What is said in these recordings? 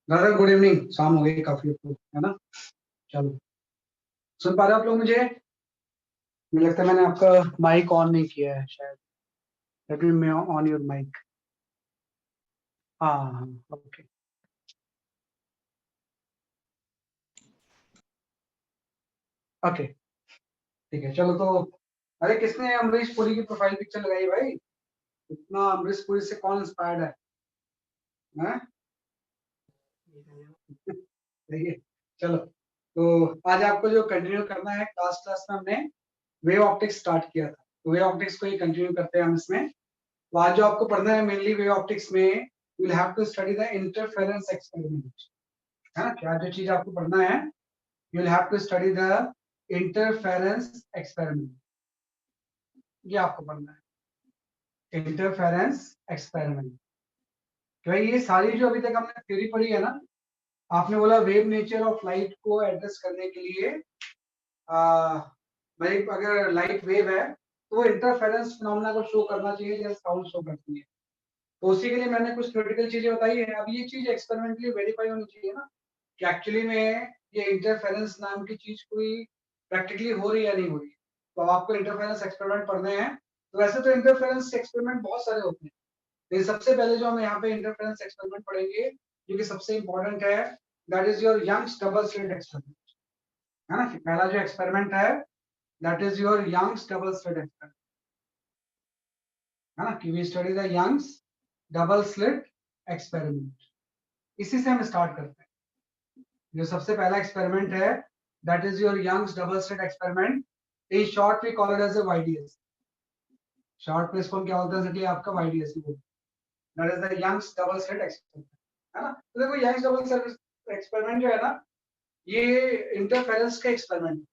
दादा good evening. शाम हो गई काफी अब तो, है ना। चलो, सुन पा रहे हो आप लोग मुझे? मुझे लगता है मैंने आपका माइक ऑन नहीं किया है शायद। Let me on your mike. हाँ हाँ, ओके। ओके, ठीक है, चलो तो। अरे किसने अमरीश पुरी की प्रोफाइल पिक्चर लगाई भाई? इतना अमरीश पुरी से कौन इंस्पायर्ड है? हैं? ठीक है, चलो। तो आज आपको जो कंटिन्यू करना है, लास्ट क्लास में हमने वेव ऑप्टिक्स स्टार्ट किया था, तो वेव ऑप्टिक्स को ही कंटिन्यू करते हैं हम इसमें। तो आज जो आपको पढ़ना है मेनली वेव ऑप्टिक्स में, you will have to study the interference experiment. है ना, क्या जो चीज आपको पढ़ना है, you will have to study the interference experiment. ये आपको पढ़ना है, इंटरफेरेंस एक्सपेरिमेंट। तो भाई ये सारी जो अभी तक हमने थ्योरी पढ़ी है ना, आपने बोला वेव नेचर ऑफ लाइट को एड्रेस करने के लिए आ, भाई अगर लाइट वेव है तो वो इंटरफेरेंस फिनोमेना को शो करना चाहिए जैसे साउंड शो करती है। तो उसी के लिए मैंने कुछ थ्योरेटिकल चीजें बताई है। अब ये चीज एक्सपेरिमेंटली वेरीफाई होनी चाहिए ना, कि एक्चुअली में ये इंटरफेरेंस नाम की चीज कोई प्रैक्टिकली हो रही है या नहीं हो रही है। तो अब आपको इंटरफेरेंस एक्सपेरिमेंट पढ़ने हैं। तो वैसे तो इंटरफेरेंस एक्सपेरिमेंट बहुत सारे होते हैं, लेकिन सबसे पहले जो हम यहाँ पे इंटरफेरेंस एक्सपेरिमेंट पढ़ेंगे, जो कि सबसे इंपॉर्टेंट है, that is your Young's double slit experiment. है ना, कि पहला जो एक्सपेरिमेंट है, that is your Young's double slit experiment. है ना, कि we study the Young's double slit experiment. इसी से हम स्टार्ट करते हैं। जो सबसे पहला एक्सपेरिमेंट है, that is your Young's double slit experiment. In short we call it as a YDS. Short में इसको हम क्या बोलते हैं, इसलिए आपका वाईडीएस ही बोलते हैं। That is the Young's double slit experiment. है ना, तो देखो यंग्स डबल स्लिट एक्सपेरिमेंट जो है ना, ये इंटरफेरेंस का एक्सपेरिमेंट।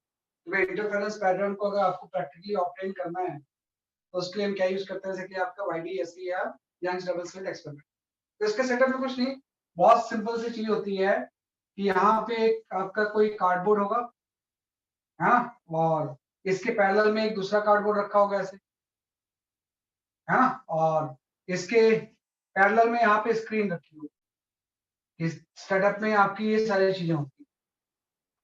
तो इंटरफेरेंस पैटर्न को अगर आपको प्रैक्टिकली ऑब्टेन करना है, तो उसके लिए हम क्या यूज करते हैं, जैसे कि आपका वाईडीएस या यंग्स डबल स्लिट एक्सपेरिमेंट। तो इसके सेटअप में कुछ नहीं, बहुत सिंपल सी चीज होती है कि यहाँ पे एक आपका कोई कार्डबोर्ड होगा, है ना, और इसके पैरेलल में एक दूसरा कार्डबोर्ड रखा होगा ऐसे, है ना, और इसके पैरेलल में यहाँ पे स्क्रीन रखी होगी। इस सेटअप में आपकी ये सारी चीजें होती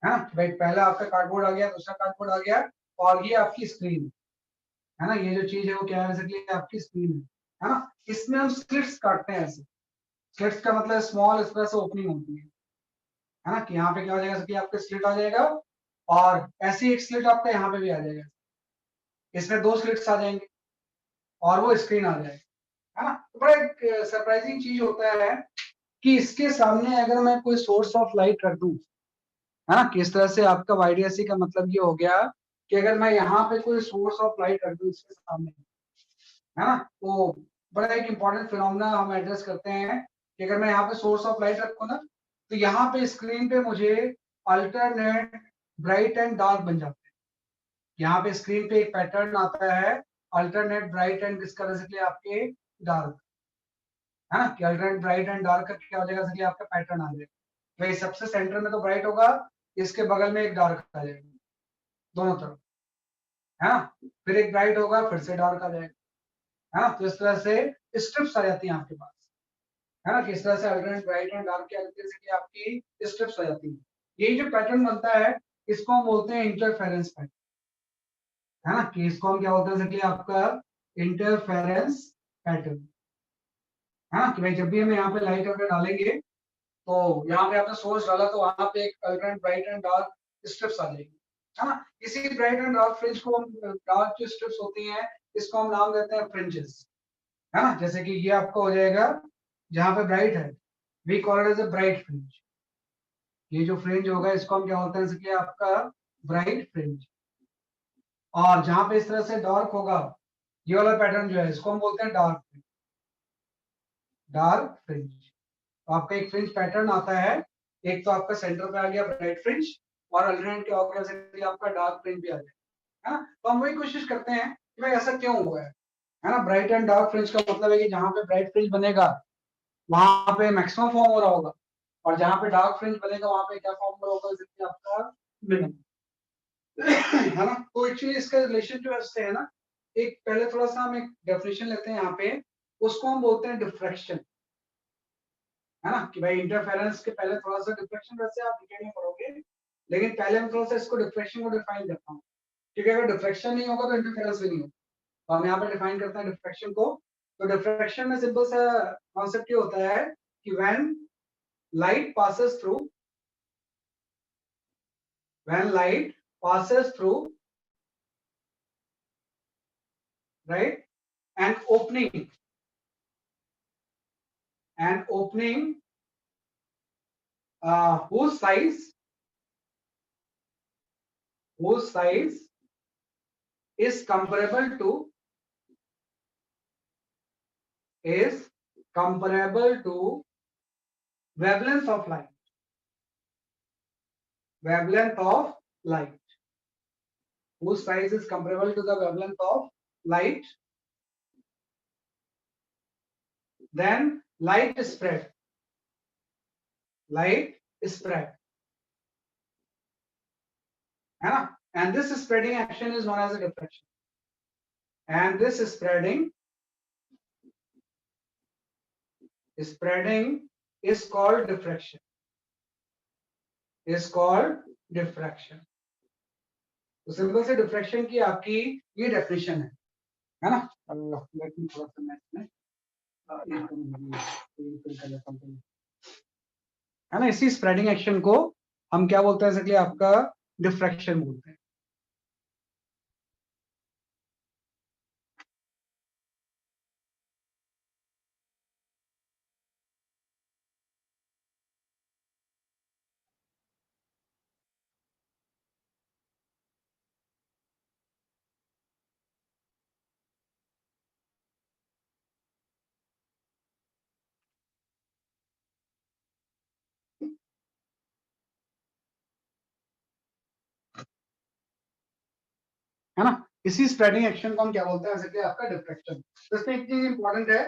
है ना, भाई पहला आपका कार्डबोर्ड आ गया, दूसरा कार्डबोर्ड आ गया, और ये आपकी स्क्रीन है ना। ये जो चीज है वो क्या है, बेसिकली आपकी स्क्रीन है ना। इसमें हम स्लिट्स काटते हैं ऐसे। स्लिट्स का मतलब स्मॉल इस तरह से ओपनिंग होती है ना, कि यहाँ पे क्या हो जाएगा कि आपका स्लिट आ जाएगा, और ऐसी एक स्लिट आपका यहाँ पे भी आ जाएगा। इसमें दो स्लिट्स आ जाएंगे और वो स्क्रीन आ जाएगा, है ना। तो बड़ा एक सरप्राइजिंग चीज होता है कि इसके सामने अगर मैं कोई सोर्स ऑफ लाइट रख दूं, है ना, किस तरह से आपका वाईडीएससी का मतलब ये हो गया कि अगर मैं यहाँ पे कोई सोर्स ऑफ लाइट रख दूं इसके सामने, है ना, तो बड़ा एक इंपॉर्टेंट फिनोमेना हम एड्रेस करते हैं कि अगर मैं यहाँ पे सोर्स ऑफ लाइट रखूँ ना, तो यहाँ पे स्क्रीन पे मुझे अल्टरनेट ब्राइट एंड डार्क बन जाते हैं। यहाँ पे स्क्रीन पे एक पैटर्न आता है, अल्टरनेट ब्राइट एंड किसका, बेसिकली आपके डार्क, है ना, कि अल्टरनेट ब्राइट एंड डार्क का क्या हो जाएगा, बेसिकली आपका पैटर्न आ जाएगा। तो सबसे सेंटर में तो ब्राइट होगा, इसके बगल में एक डार्क आ जाएगा, दोनों तरफ, है ना। फिर एक ब्राइट होगा, फिर से डार्क आ जाएगा, है ना। तो इस तरह से स्ट्रिप्स आ जाती हैं आपके पास, है ना, किस तरह से अल्टरनेट ब्राइट एंड डार्क क्या करते हैं, जैसे कि आपकी स्ट्रिप्स आ जाती हैं। यही जो पैटर्न बनता है, इसको हम बोलते हैं इंटरफेरेंस पैटर्न, है ना, कि इसको हम क्या बोलते हैं, जैसे कि आपका इंटरफेरेंस पैटर्न, है ना, कि भाई जब भी हम यहाँ पे लाइट अगर डालेंगे, तो यहाँ पे आपने सोर्स डाला तो वहां पे एक alternate bright and dark strips आ जाएगी, है ना। इसी ब्राइट एंड डार्क फ्रिंज को हम, डार्क जो स्ट्रिप्स होती हैं, इसको हम नाम देते हैं फ्रिंजेस, है ना। जैसे कि ये आपका हो जाएगा, जहाँ पे ब्राइट है, we call it as a bright fringe. ये जो फ्रिंज होगा इसको हम क्या बोलते हैं, जैसे कि आपका ब्राइट फ्रिंज। और जहां पे इस तरह से डार्क होगा, ये वाला पैटर्न जो है, इसको हम बोलते हैं डार्क फ्रिंज। डार्क फ्रिंज, तो आपका एक फ्रिंज पैटर्न आता है, एक तो आपका सेंटर पे आ गया ब्राइट फ्रिंज, और अल्टरनेट क्या हो गया, जैसे आपका डार्क फ्रिंज भी आ गया, है ना। तो हम वही कोशिश करते हैं कि भाई ऐसा क्यों हुआ है ना। ब्राइट एंड डार्क फ्रिंज का मतलब है कि जहां पे ब्राइट फ्रिंज बनेगा वहां पे मैक्सिमम फॉर्म हो रहा होगा, और जहां पे डार्क फ्रिंज बनेगा वहां पे क्या फॉर्म हो रहा होगा, जैसे आपका मिनिमम, है ना। तो एक्चुअली इसका रिलेशन जो है उससे है ना, एक पहले थोड़ा सा हम एक डेफिनेशन लेते हैं यहाँ पे, उसको हम बोलते हैं डिफ्रैक्शन। है ना, कि भाई इंटरफेरेंस के पहले थोड़ा सा डिफ्रेक्शन वैसे आप डिटेल पढ़ोगे, लेकिन पहले मैं थोड़ा सा इसको डिफ्रेक्शन को डिफाइन करता हूँ, क्योंकि अगर डिफ्रेक्शन नहीं होगा तो इंटरफेरेंस भी नहीं होगा। तो हम यहाँ पे डिफाइन करते हैं डिफ्रेक्शन को। तो डिफ्रेक्शन में सिंपल सा कॉन्सेप्ट ये होता है कि when light passes through, when light passes through, right, an opening whose size is comparable to wavelength of light, whose size is comparable to the wavelength of light, then light is spread, है ना, and this spreading action is known as a diffraction, and this spreading is called diffraction, तो simple से diffraction की आपकी ये definition है ना। Let me थोड़ा सा मैच में है ना, इसी स्प्रेडिंग एक्शन को हम क्या बोलते हैं, इसलिए आपका डिफ्रेक्शन बोलते हैं। है ना, इसी स्प्रेडिंग एक्शन को हम क्या बोलते हैं, जैसे कि आपका डिफ्रेक्शन। तो इसमें एक चीज इंपॉर्टेंट है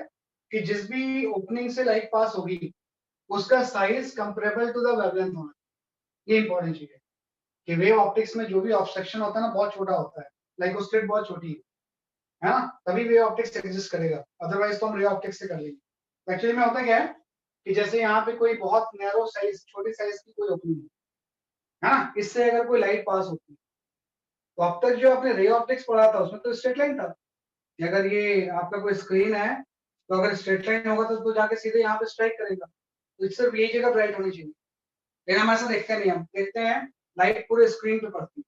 कि जिस भी ओपनिंग से लाइट पास होगी उसका size comparable to the wavelength होना, ये इंपॉर्टेंट चीज है कि वेव ऑप्टिक्स में जो भी ऑब्स्ट्रक्शन होता है ना बहुत छोटा होता है, लाइक वो स्लिट बहुत छोटी है ना, तभी वेव ऑप्टिक्स एग्जिस्ट करेगा, अदरवाइज तो हम रे ऑप्टिक्स से कर लेंगे। एक्चुअली में होता क्या है कि जैसे यहाँ पे कोई बहुत नैरो साइज, छोटी साइज की कोई ओपनिंग है ना, इससे अगर कोई लाइट पास होती है तो अब तक जो आपने रे ऑप्टिक्स पढ़ा था उसमें तो स्ट्रेट लाइन था कि अगर ये आपका कोई स्क्रीन है तो अगर स्ट्रेट लाइन होगा तो जाके सीधे यहाँ पे स्ट्राइक करेगा, तो सिर्फ यही जगह ब्राइट होनी चाहिए। लेकिन हम ऐसा देखते नहीं, हम देखते हैं लाइट पूरे स्क्रीन पे पड़ती है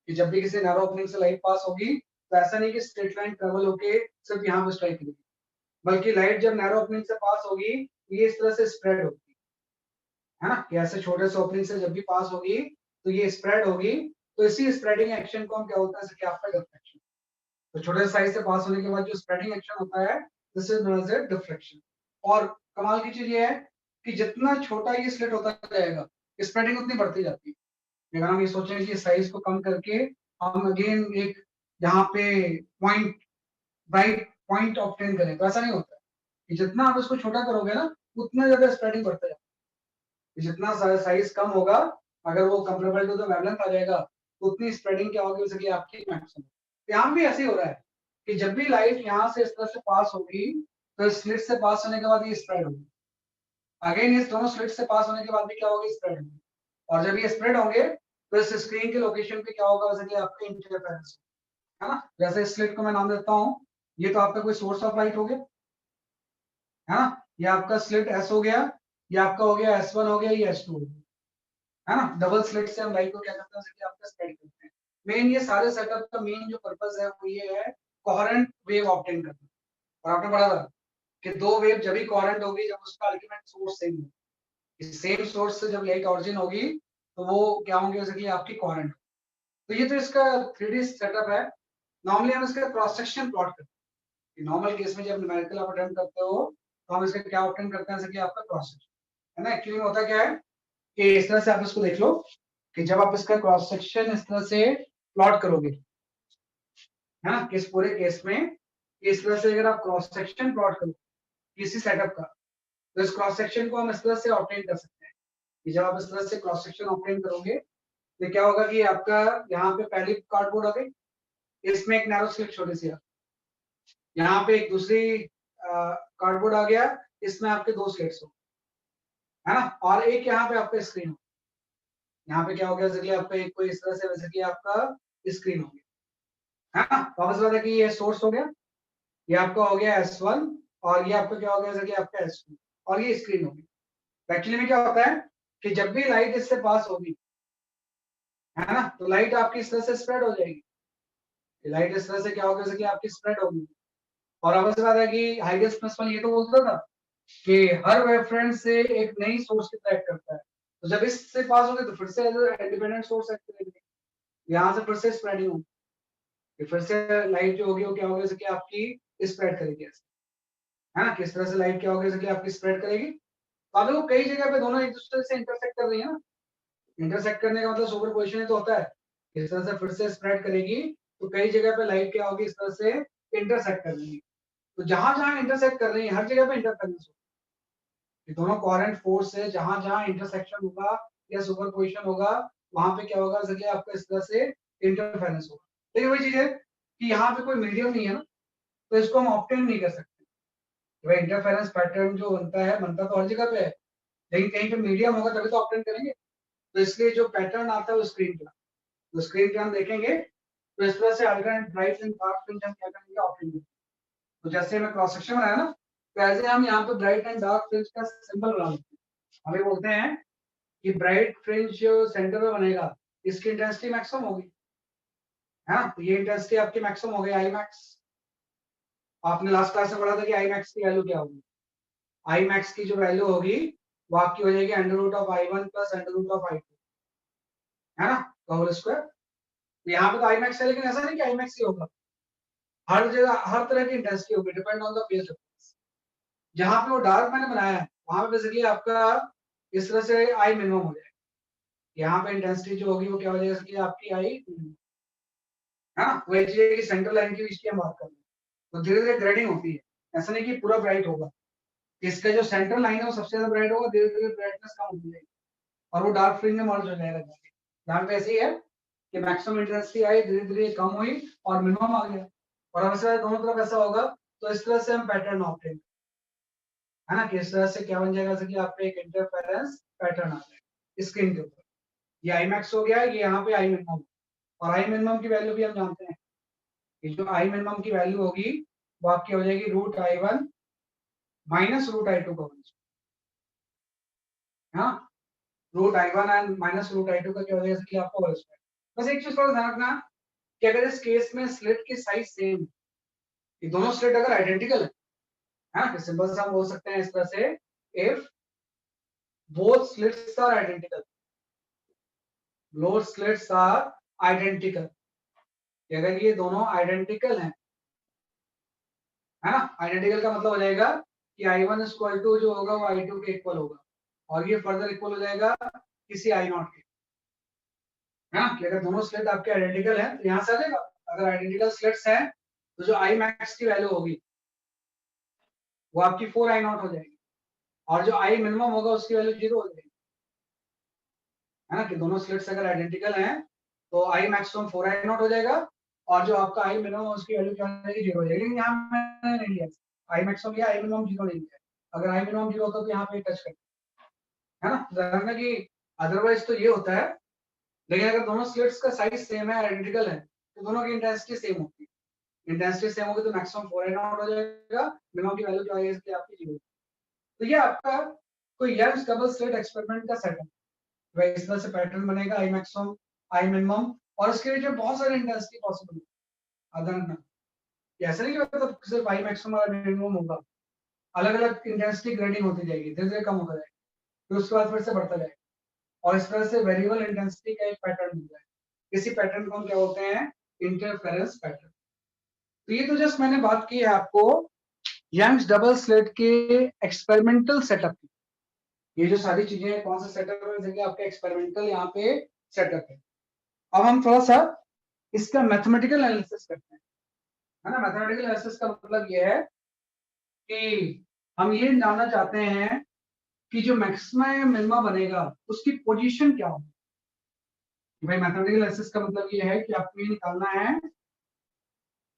कि जब भी किसी नैरो ओपनिंग से लाइट पास होगी तो ऐसा नहीं कि स्ट्रेट लाइन ट्रेवल होके सिर्फ यहाँ पे स्ट्राइक करेगी, बल्कि लाइट जब नैरो ओपनिंग से पास होगी ये इस तरह से स्प्रेड होगी, है ना, कि ऐसे छोटे से ओपनिंग से जब भी पास होगी तो ये स्प्रेड होगी। तो इसी स्प्रेडिंग एक्शन को हम क्या होता है, जैसे कि आपका डिफ्रेक्शन। तो छोटे साइज से पास होने के बाद जो स्प्रेडिंग एक्शन होता है this is known as diffraction. और कमाल की चीज ये है कि जितना छोटा ये स्लिट होता जाएगा स्प्रेडिंग उतनी बढ़ती जाती है। अगर हम ये सोचें कि साइज को कम करके हम अगेन एक यहाँ पे पॉइंट, ब्राइट पॉइंट ऑब्टेन करें, तो ऐसा नहीं होता है कि जितना आप इसको छोटा करोगे ना उतना ज्यादा स्प्रेडिंग बढ़ता जाएगा। जितना साइज कम होगा अगर वो कंपेरेबल टू द वेवलेंथ आ जाएगा तो उतनी स्प्रेडिंग क्या होगी, उसके आपकी मैक्सिमम। यहाँ भी ऐसे ही हो रहा है कि जब भी लाइट यहाँ से इस तरह से पास होगी तो स्लिट से पास होने के बाद ये स्प्रेड होगी, अगेन इस दोनों स्लिट से पास होने के बाद भी क्या होगी, स्प्रेड होगी। और जब ये स्प्रेड होंगे तो इस स्क्रीन के लोकेशन पे क्या होगा, जैसे कि आपके इंटरफेरेंस, है ना। जैसे इस स्लिट को मैं नाम देता हूँ, ये तो आपका कोई सोर्स ऑफ लाइट हो गया, है ना, ये आपका स्लिट एस हो गया, ये आपका हो गया S1 हो गया, ये S2 हो गया, है ना। डबल स्लिट से हम लाइट को क्या करते हैं, जैसे कि आपका स्प्रेड करते हैं। मेन ये सारे सेटअप का मेन जो पर्पस है वो ये है कोहेरेंट वेव ऑब्टेन करना। और आपने पढ़ा था कि दो वेव जब भी कोहेरेंट होगी जब उसका अल्टीमेट सोर्स सेम हो, सेम सोर्स से जब लाइट ऑरिजिन होगी तो वो क्या होंगे, जैसे कि आपकी कोहेरेंट। तो ये तो इसका 3D सेटअप है। नॉर्मली हम इसका क्रॉस सेक्शन प्लॉट करते हैं। नॉर्मल केस में जब न्यूमेरिकल आप अटेम्प्ट करते हो तो हम इसका क्या ऑब्टेन करते हैं, जैसे कि आपका क्रॉस सेक्शन, है ना। एक्चुअली में होता क्या है कि इस तरह से आप इसको देख लो कि जब आप इसका क्रॉस सेक्शन इस तरह से प्लॉट करोगे, है ना, किस पूरे केस में इस तरह से अगर आप क्रॉस सेक्शन प्लॉट करो किसी सेटअप का, तो इस क्रॉस सेक्शन को हम इस तरह से ऑब्टेन कर सकते हैं कि जब आप इस तरह से क्रॉस सेक्शन ऑब्टेन करोगे तो क्या होगा कि आपका यहाँ पे पहली कार्डबोर्ड आ गई, इसमें एक नैरो स्लिट छोटी सी, यहाँ पे एक दूसरी कार्डबोर्ड आ गया, इसमें आपके दो स्लिट्स हो, है ना। और एक यहाँ पे आपका स्क्रीन, यहाँ पे क्या हो गया, जैसे आपका एक कोई इस तरह से वैसे कि आपका स्क्रीन हो गया, है ना। वापस बात है कि ये सोर्स हो गया, ये आपका हो गया S1, और ये आपका क्या हो गया, जैसे कि आपका S2, और ये स्क्रीन होगी। एक्चुअली में क्या होता है कि जब भी लाइट इससे पास होगी, है ना, तो लाइट आपकी इस तरह से स्प्रेड हो जाएगी। लाइट इस तरह से क्या होगा, जैसे कि आपकी स्प्रेड होगी। और अब ऐसी बात है कि हाईगेस्ट प्रिंसिपल ये तो बोलता था कि हर वेवफ्रंट से एक नई सोर्स की तरह एक्ट करता है। तो जब इससे पास होगी तो फिर से इंडिपेंडेंट सोर्स एक्ट करेगी, यहाँ से फिर से स्प्रेडिंग होगी, फिर से लाइट जो होगी वो क्या होगी, जैसे कि आपकी स्प्रेड करेगी ऐसे, है ना। किस तरह से लाइट क्या होगी, जैसे कि आपकी स्प्रेड करेगी। तो अब देखो कई जगह पे दोनों एक दूसरे से इंटरसेक्ट कर रही है ना। इंटरसेक्ट करने का मतलब सुपरपोजिशन तो होता है, इस तरह से फिर से स्प्रेड करेगी, तो कई जगह पे लाइट क्या होगी, इस तरह से इंटरसेक्ट कर रही है। तो जहां जहां इंटरसेक्ट कर रही है हर जगह पे इंटरफेरेंस होगा। ये दोनों कोहेरेंट फोर्स से जहां जहां इंटरसेक्शन होगा या सुपरपोजिशन होगा, वहां पे क्या होगा, जैसे आपका इस तरह से इंटरफेरेंस होगा। लेकिन वही चीज है कि यहाँ पे कोई मीडियम नहीं है ना, तो इसको हम ऑब्टेन नहीं कर सकते। भाई इंटरफेरेंस पैटर्न जो बनता तो हर जगह पे है, लेकिन कहीं पे मीडियम होगा तभी तो ऑब्टेन करेंगे। तो इसलिए जो पैटर्न आता है वो स्क्रीन पे, तो स्क्रीन पे हम देखेंगे तो इस तरह से alternate bright and dark fringe हम क्या करेंगे, ऑप्शन में। तो जैसे मैं क्रॉस सेक्शन बनाया ना, तो ऐसे हम यहाँ पे ब्राइट एंड डार्क फ्रिंज का सिंबल बना लेते हैं। हमें बोलते हैं कि ब्राइट फ्रिंज जो सेंटर में बनेगा, इसकी इंटेंसिटी मैक्सिमम होगी, है ना। तो ये इंटेंसिटी आपकी मैक्सिमम हो गई, आई मैक्स। आपने लास्ट क्लास में पढ़ा था कि आई मैक्स की वैल्यू क्या होगी। आई मैक्स की जो वैल्यू होगी वो आपकी हो जाएगी under root of I1 plus under root of I2, है ना, होल स्क्वायर। तो यहाँ पे तो आई मैक्स है, लेकिन ऐसा नहीं कि आई मैक्स ही होगा, हर जगह हर तरह की इंटेंसिटी होगी, depend on the phase difference. जहां पे वो डार्क मैंने बनाया है वहां पे बेसिकली आपका इस तरह से आई मिनिमम हो जाएगा। यहाँ पे इंटेंसिटी जो होगी वो क्या हो जाएगी, आपकी आई, है ना। वो एक चीज है कि सेंट्रल लाइन के बीच की हम बात कर रहे हैं, तो धीरे धीरे ग्रेडिंग होती है, ऐसा नहीं कि पूरा ब्राइट होगा। इसका जो सेंट्रल लाइन है वो सबसे ज्यादा ब्राइट होगा, धीरे धीरे ब्राइटनेस कम होती जाएगी और वो डार्क फ्रिंज में मर्ज हो जाएगा। यहाँ पे ऐसे ही है कि मैक्सिमम इंटेंसिटी आई, धीरे धीरे कम हुई और मिनिमम आ गया। और अब ऐसा दोनों तरफ ऐसा होगा, तो इस तरह से हम पैटर्न ऑब्टेन, है ना, कि इस तरह से क्या बन जाएगा, जैसे कि आपको एक इंटरफेरेंस पैटर्न आ जाएगा स्क्रीन के ऊपर। ये आई मैक्स हो गया, ये यहाँ पे आई मिनिमम, और आई मिनिमम की वैल्यू भी हम जानते हैं कि जो आई मिनिमम की वैल्यू होगी वो आपकी हो जाएगी √I1 माइनस √I2 का वंश, हाँ। √I1 एंड माइनस √I2 का क्या हो जाएगा, कि आपका होल स्क्वायर। बस एक चीज थोड़ा ध्यान रखना कि अगर इस केस में स्लिट की साइज सेम, ये दोनों स्लिट अगर आइडेंटिकल है ना, तो सिंपल सा हम बोल सकते हैं इस तरह से, if both slits are identical, both slits are identical, अगर ये दोनों आइडेंटिकल हैं, है ना। आइडेंटिकल का मतलब हो जाएगा कि I1 इक्वल टू जो होगा वो I2 के इक्वल होगा, और ये फर्दर इक्वल हो जाएगा किसी I0 के, है ना। कि अगर दोनों स्लिट आपके आइडेंटिकल हैं तो यहाँ से आ जाएगा, अगर आइडेंटिकल स्लिट्स हैं तो जो I मैक्स की वैल्यू होगी वो आपकी 4I0 हो जाएगी, और जो I मिनिमम होगा उसकी वैल्यू 0 हो जाएगी, है ना। कि दोनों स्लिट्स अगर आइडेंटिकल हैं तो I मैक्सिमम 4I0 हो जाएगा, और जो आपका I मिनिमम उसकी वैल्यू क्या हो जाएगी, 0 हो जाएगी। लेकिन यहाँ मैंने नहीं लिया I मैक्सिमम लिया, I मिनिमम 0 नहीं लिया। अगर I मिनिमम 0 होता तो यहाँ पे टच करते, है ना। जानना कि अदरवाइज तो ये होता है, लेकिन अगर दोनों स्लिट्स का साइज सेम है, आइडेंटिकल है, तो दोनों की इंटेंसिटी सेम होगी। इंटेंसिटी सेम होगी तो मैक्सिमम 4I0 हो जाएगा, मिनिमम की वैल्यू जो आएगी आपकी 0। तो ये आपका कोई यंग्स डबल स्लिट एक्सपेरिमेंट का सेटअप, वह इस तरह से पैटर्न बनेगा, आई मैक्सिमम, आई मिनिमम, और उसके लिए जो बहुत सारी इंटेंसिटी पॉसिबल है। अदर ना, ऐसा नहीं कि मतलब सिर्फ आई मैक्सिमम और मिनिमम होगा, अलग अलग इंटेंसिटी ग्रेडिंग होती जाएगी, धीरे धीरे कम होता जाएगा, फिर उसके बाद फिर से बढ़ता जाएगा, और इस तरह से वेरिएबल इंटेंसिटी का एक पैटर्न मिल जाए। इसी पैटर्न को हम क्या बोलते हैं, इंटरफेरेंस पैटर्न। तो ये तो जस्ट मैंने बात की है आपको यंग्स डबल स्लिट के एक्सपेरिमेंटल सेटअप की। ये जो सारी चीजें हैं, कौन सा सेटअप है, जैसे कि आपका एक्सपेरिमेंटल यहाँ पे सेटअप है। अब हम थोड़ा सा इसका मैथमेटिकल एनालिसिस करते हैं, है ना। मैथमेटिकल एनालिसिस का मतलब ये है कि हम ये जानना चाहते हैं कि जो मैक्सिमा या मिनिमा बनेगा उसकी पोजीशन क्या होगी। भाई मैथमेटिकल एनालिसिस का मतलब ये है कि आपको ये निकालना है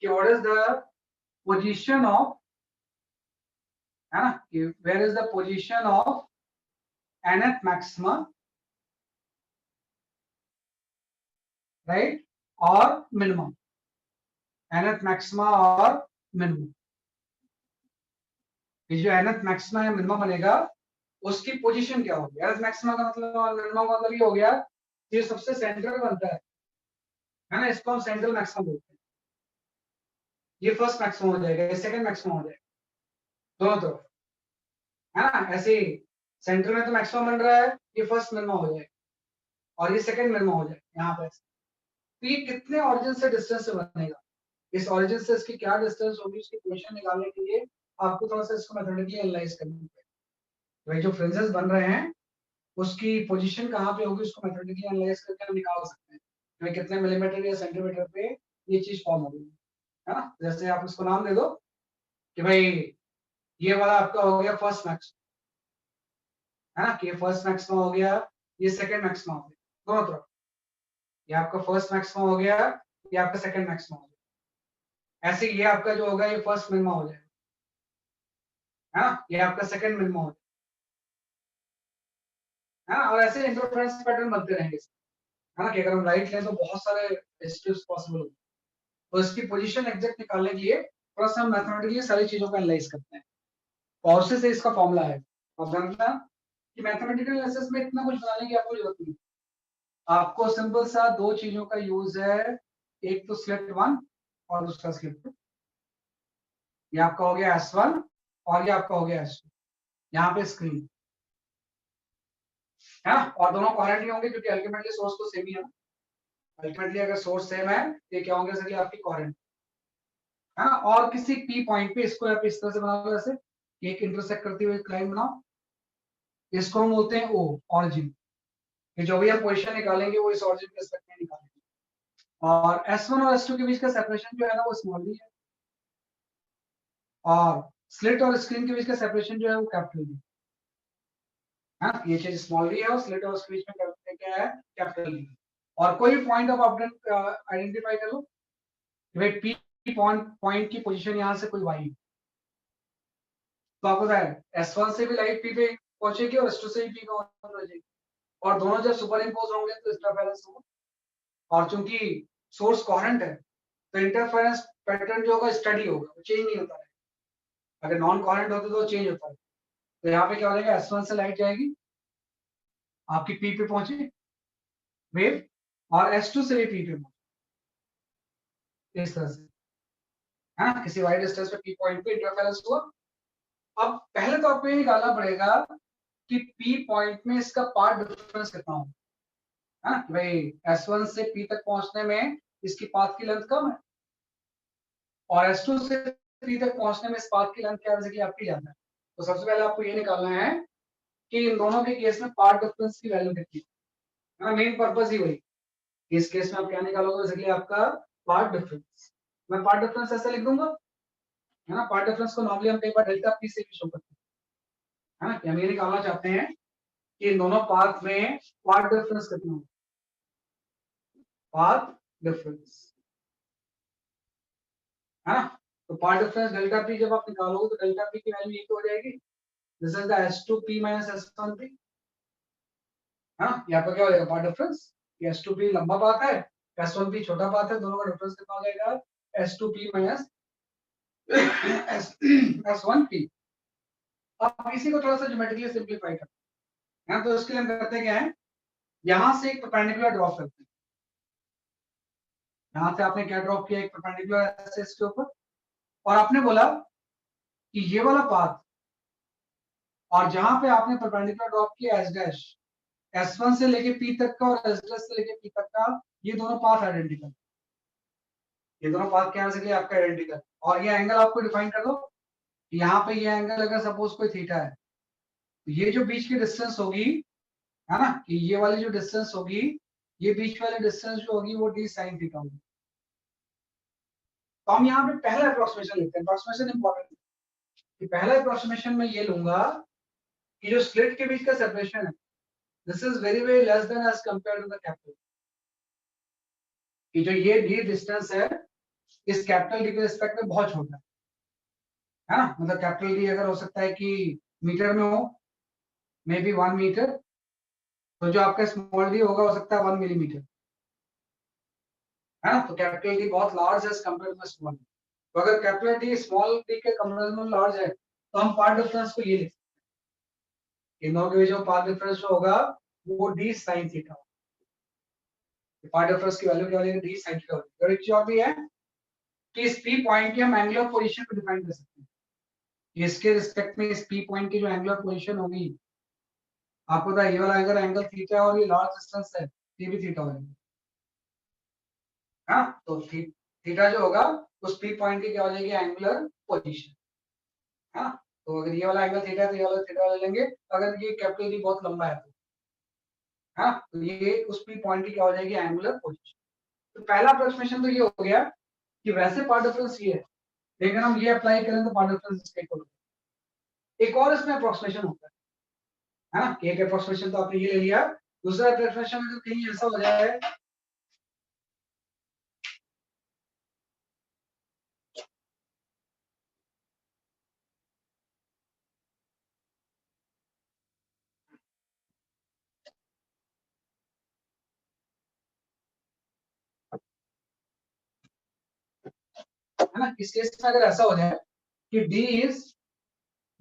कि what is the position of, है ना, कि where is the position of nth maxima, right, और मिनिमम, nth मैक्सिमा और मिनिमम। ये जो nth मैक्सिमा या मिनिमम बनेगा उसकी पोजीशन क्या होगी? nth मैक्सिमा का मतलब और मिनिमम का मतलब ये हो गया, ये सबसे सेंटर में बनता है ना, इसको हम सेंट्रल मैक्सिमम बोलते हैं। ये फर्स्ट मैक्सिमम हो जाएगा, ये सेकंड मैक्सिमम हो जाएगा, दोनों तरफ, है ना। ऐसे ही सेंटर में तो मैक्सिमम बन रहा है, ये फर्स्ट मिनिमम हो जाएगा और ये सेकंड मिनिमम हो जाएगा यहाँ पे। तो ये कितने ऑरिजिन से डिस्टेंस से बनेगा, इस ऑरिजिन से इसकी क्या डिस्टेंस होगी, उसकी पोजीशन निकालने के लिए आपको थोड़ा सा इसको मैथमेटिकली एनालाइज करना पड़ेगा। भाई जो फ्रिंजेस बन रहे हैं उसकी पोजीशन कहाँ पे होगी, उसको मैथमेटिकली एनालाइज करके हम निकाल सकते हैं भाई कितने मिलीमीटर या सेंटीमीटर पे ये चीज फॉर्म होगी, है ना। जैसे आप इसको नाम दे दो कि भाई ये वाला आपका हो गया फर्स्ट मैक्सिमम, है ना, कि ये फर्स्ट मैक्सिमम हो गया, ये सेकंड मैक्सिमम हो गया, दोनों तरफ। ये आपका फर्स्ट मैक्सिमम हो गया, ये आपका सेकंड मैक्सिमम हो गया। ऐसे ये आपका जो होगा ये फर्स्ट मिनिमम हो जाएगा, है ना, ये आपका सेकंड मिनिमम हो जाएगा, है ना। और ऐसे इंटरफ्रेंस पैटर्न बनते रहेंगे, है ना, कि अगर हम राइट लें तो बहुत सारे स्टेप्स पॉसिबल होंगे। तो इसकी पोजीशन एग्जैक्ट निकालने के लिए थोड़ा सा हम मैथमेटिकली सारी चीजों को एनालाइज करते हैं, और से इसका फॉर्मूला है। और जानना कि मैथमेटिकल एनालिसिस में इतना कुछ बनाने की आपको जरूरत नहीं, आपको सिंपल सा दो चीजों का यूज है, एक तो स्लिट 1 और दूसरा स्लिट 2। ये आपका हो गया S1 और ये आपका हो गया S2, यहाँ पे स्क्रीन, है ना। और दोनों कोहेरेंट ही होंगे क्योंकि अल्टीमेटली सोर्स तो सेम ही है। अल्टीमेटली अगर सोर्स सेम है तो ये क्या होंगे सर, आपकी कोहेरेंट, है ना। और किसी पी पॉइंट पे इसको आप इस तरह से बना लो, जैसे एक इंटरसेक्ट करती हुई लाइन बनाओ, इसको हम बोलते हैं ओ, ऑरिजिन। कि जो भी आप पोजीशन निकालेंगे वो इस ऑरिजिन के रिस्पेक्ट में निकालेंगे। और S1 और S2 के बीच का सेपरेशन जो है ना वो स्मॉल डी है, और स्लिट और स्क्रीन के बीच का सेपरेशन जो है वो कैपिटल डी, है ना। ये चीज स्मॉल डी है और स्लिट और उसके बीच में क्या है, कैपिटल डी। और कोई भी पॉइंट आप आइडेंटिफाई कर लो, भाई पी पॉइंट की पोजीशन यहाँ से कोई वाई, तो आपको पता है S1 से भी लाइट पी पे पहुंचेगी और S2 से भी पी पे पहुंचेगी, और दोनों जब सुपर इम्पोज होंगे तो इंटरफेरेंस होगा। और चूंकि सोर्स कोहेरेंट है तो इंटरफेरेंस पैटर्न जो होगा स्टडी होगा, वो चेंज नहीं होता है। अगर नॉन कोहेरेंट होते तो चेंज होता है। तो यहाँ पे क्या हो जाएगा, S1 से लाइट जाएगी, आपकी पी पे पहुंची वेव, और S2 से भी पी पे पहुंची, इस तरह से, है ना। किसी वाइड डिस्टेंस पे पी पॉइंट पे इंटरफेरेंस हुआ। अब पहले तो आपको ये निकालना पड़ेगा कि पी पॉइंट में इसका पाथ डिफरेंस कितना हो, है ना। भाई S1 से P तक पहुंचने में इसकी पाथ की लेंथ कम है, और S2 से P तक पहुंचने में इस पाथ की लेंथ क्या है, आपकी ज्यादा है। तो सबसे पहले आपको ये निकालना है कि इन दोनों के केस में पाथ डिफरेंस की वैल्यू कितनी है ना। मेन पर्पस ही वही, इस केस में आप क्या निकालोगे, बेसिकली आपका पाथ डिफरेंस। मैं पाथ डिफरेंस ऐसे लिख दूंगा, है ना। पाथ डिफरेंस को नॉर्मली हम कई बार डेल्टा पी से भी शो करते हैं, है ना। हम ये निकालना चाहते हैं कि इन दोनों पाथ में पाथ डिफरेंस कितना हो, पाथ डिफरेंस, है ना। तो पाथ डिफरेंस डेल्टा पी जब आप निकालोगे तो डेल्टा पी की वैल्यू ये हो जाएगी, this is the S2P minus S1P, हाँ। यहाँ पर क्या हो जाएगा पाथ डिफरेंस, ये S2P लंबा पाथ है, S1P छोटा पाथ है, दोनों का डिफरेंस कितना हो जाएगा, S2P minus S1P। अब इसी को थोड़ा सा ज्योमेट्रिकली सिंप्लीफाई करते हैं, तो इसके लिए हम करते क्या है, यहाँ से एक परपेंडिकुलर ड्रॉप करते हैं। यहाँ से आपने क्या ड्रॉप किया, एक परपेंडिकुलर ऐसे इसके ऊपर, और आपने बोला कि ये वाला पाथ, और जहां पे आपने परपेंडिकुलर ड्रॉप किया S डैश, S1 से लेके P तक का और S डैश से लेके P तक का, ये दोनों पाथ आइडेंटिकल, ये दोनों पाथ क्या है आपका आइडेंटिकल। और ये एंगल आपको डिफाइन कर दो, यहाँ पे ये एंगल अगर सपोज कोई थीटा है, तो ये जो बीच की डिस्टेंस होगी, है ना, कि ये वाली जो डिस्टेंस होगी, ये बीच वाली डिस्टेंस जो होगी वो d sin थीटा होगी। तो हम यहाँ पे पहला अप्रोक्सीमेशन लेते हैं, अप्रोक्सीमेशन इंपॉर्टेंट है, कि पहला अप्रोक्सीमेशन में ये लूंगा कि जो स्लिट के बीच का सेपरेशन है, this is very very less than as compare to the capital, कि जो ये डी डिस्टेंस है इस कैपिटल डी के रिस्पेक्ट में बहुत छोटा है ना। मतलब कैपिटल डी अगर हो सकता है कि मीटर में हो, मे बी 1 मीटर, तो जो आपका स्मॉल डी होगा हो सकता है 1 मिलीमीटर, है ना। तो कैपिटल डी बहुत लार्ज है कंपेयर टू स्मॉल डी। तो अगर कैपिटल डी स्मॉल डी के कंपेरिजन में लार्ज है तो हम पार्ट डिफरेंस को ये लिख सकते हैं, इन दोनों के बीच में पार्ट डिफरेंस जो होगा वो डी साइन थीटा होगा। पार्ट डिफरेंस की वैल्यू क्या हो जाएगी, डी साइन थीटा होगी। और एक चीज और भी है कि इस पी पॉइंट की हम एंगुलर पोजीशन को डिफाइन कर सकते हैं। इसके रिस्पेक्ट में इस पी पॉइंट की जो एंगुलर पोजीशन होगी, आपको पता है ये वाला अगर एंगल थीटा है और ये लार्ज डिस्टेंस है, ये भी थीटा होगा। हाँ, तो थीटा जो होगा उस पी पॉइंट की क्या हो जाएगी, एंगुलर पोजीशन। हाँ, तो अगर ये वाला एंगल थीटा है तो ये वाला थीटा ले लेंगे। अगर ये कैपिटल डी बहुत लंबा है तो, हाँ, तो ये उस पी पॉइंट की क्या हो जाएगी, एंगुलर पोजीशन। तो पहला अप्रोक्सीमेशन तो ये हो गया कि वैसे पार्ट डिफरेंस ये है, लेकिन हम ये अप्लाई करें तो पार्ट डिफरेंस इसके इक्वल होगा। एक और इसमें अप्रोक्सीमेशन होता है ना, कि एक अप्रोक्सीमेशन तो आपने ये ले लिया। दूसरा अप्रोक्सीमेशन अगर कहीं ऐसा हो जाए है ना, इस केस में अगर ऐसा हो जाए कि d is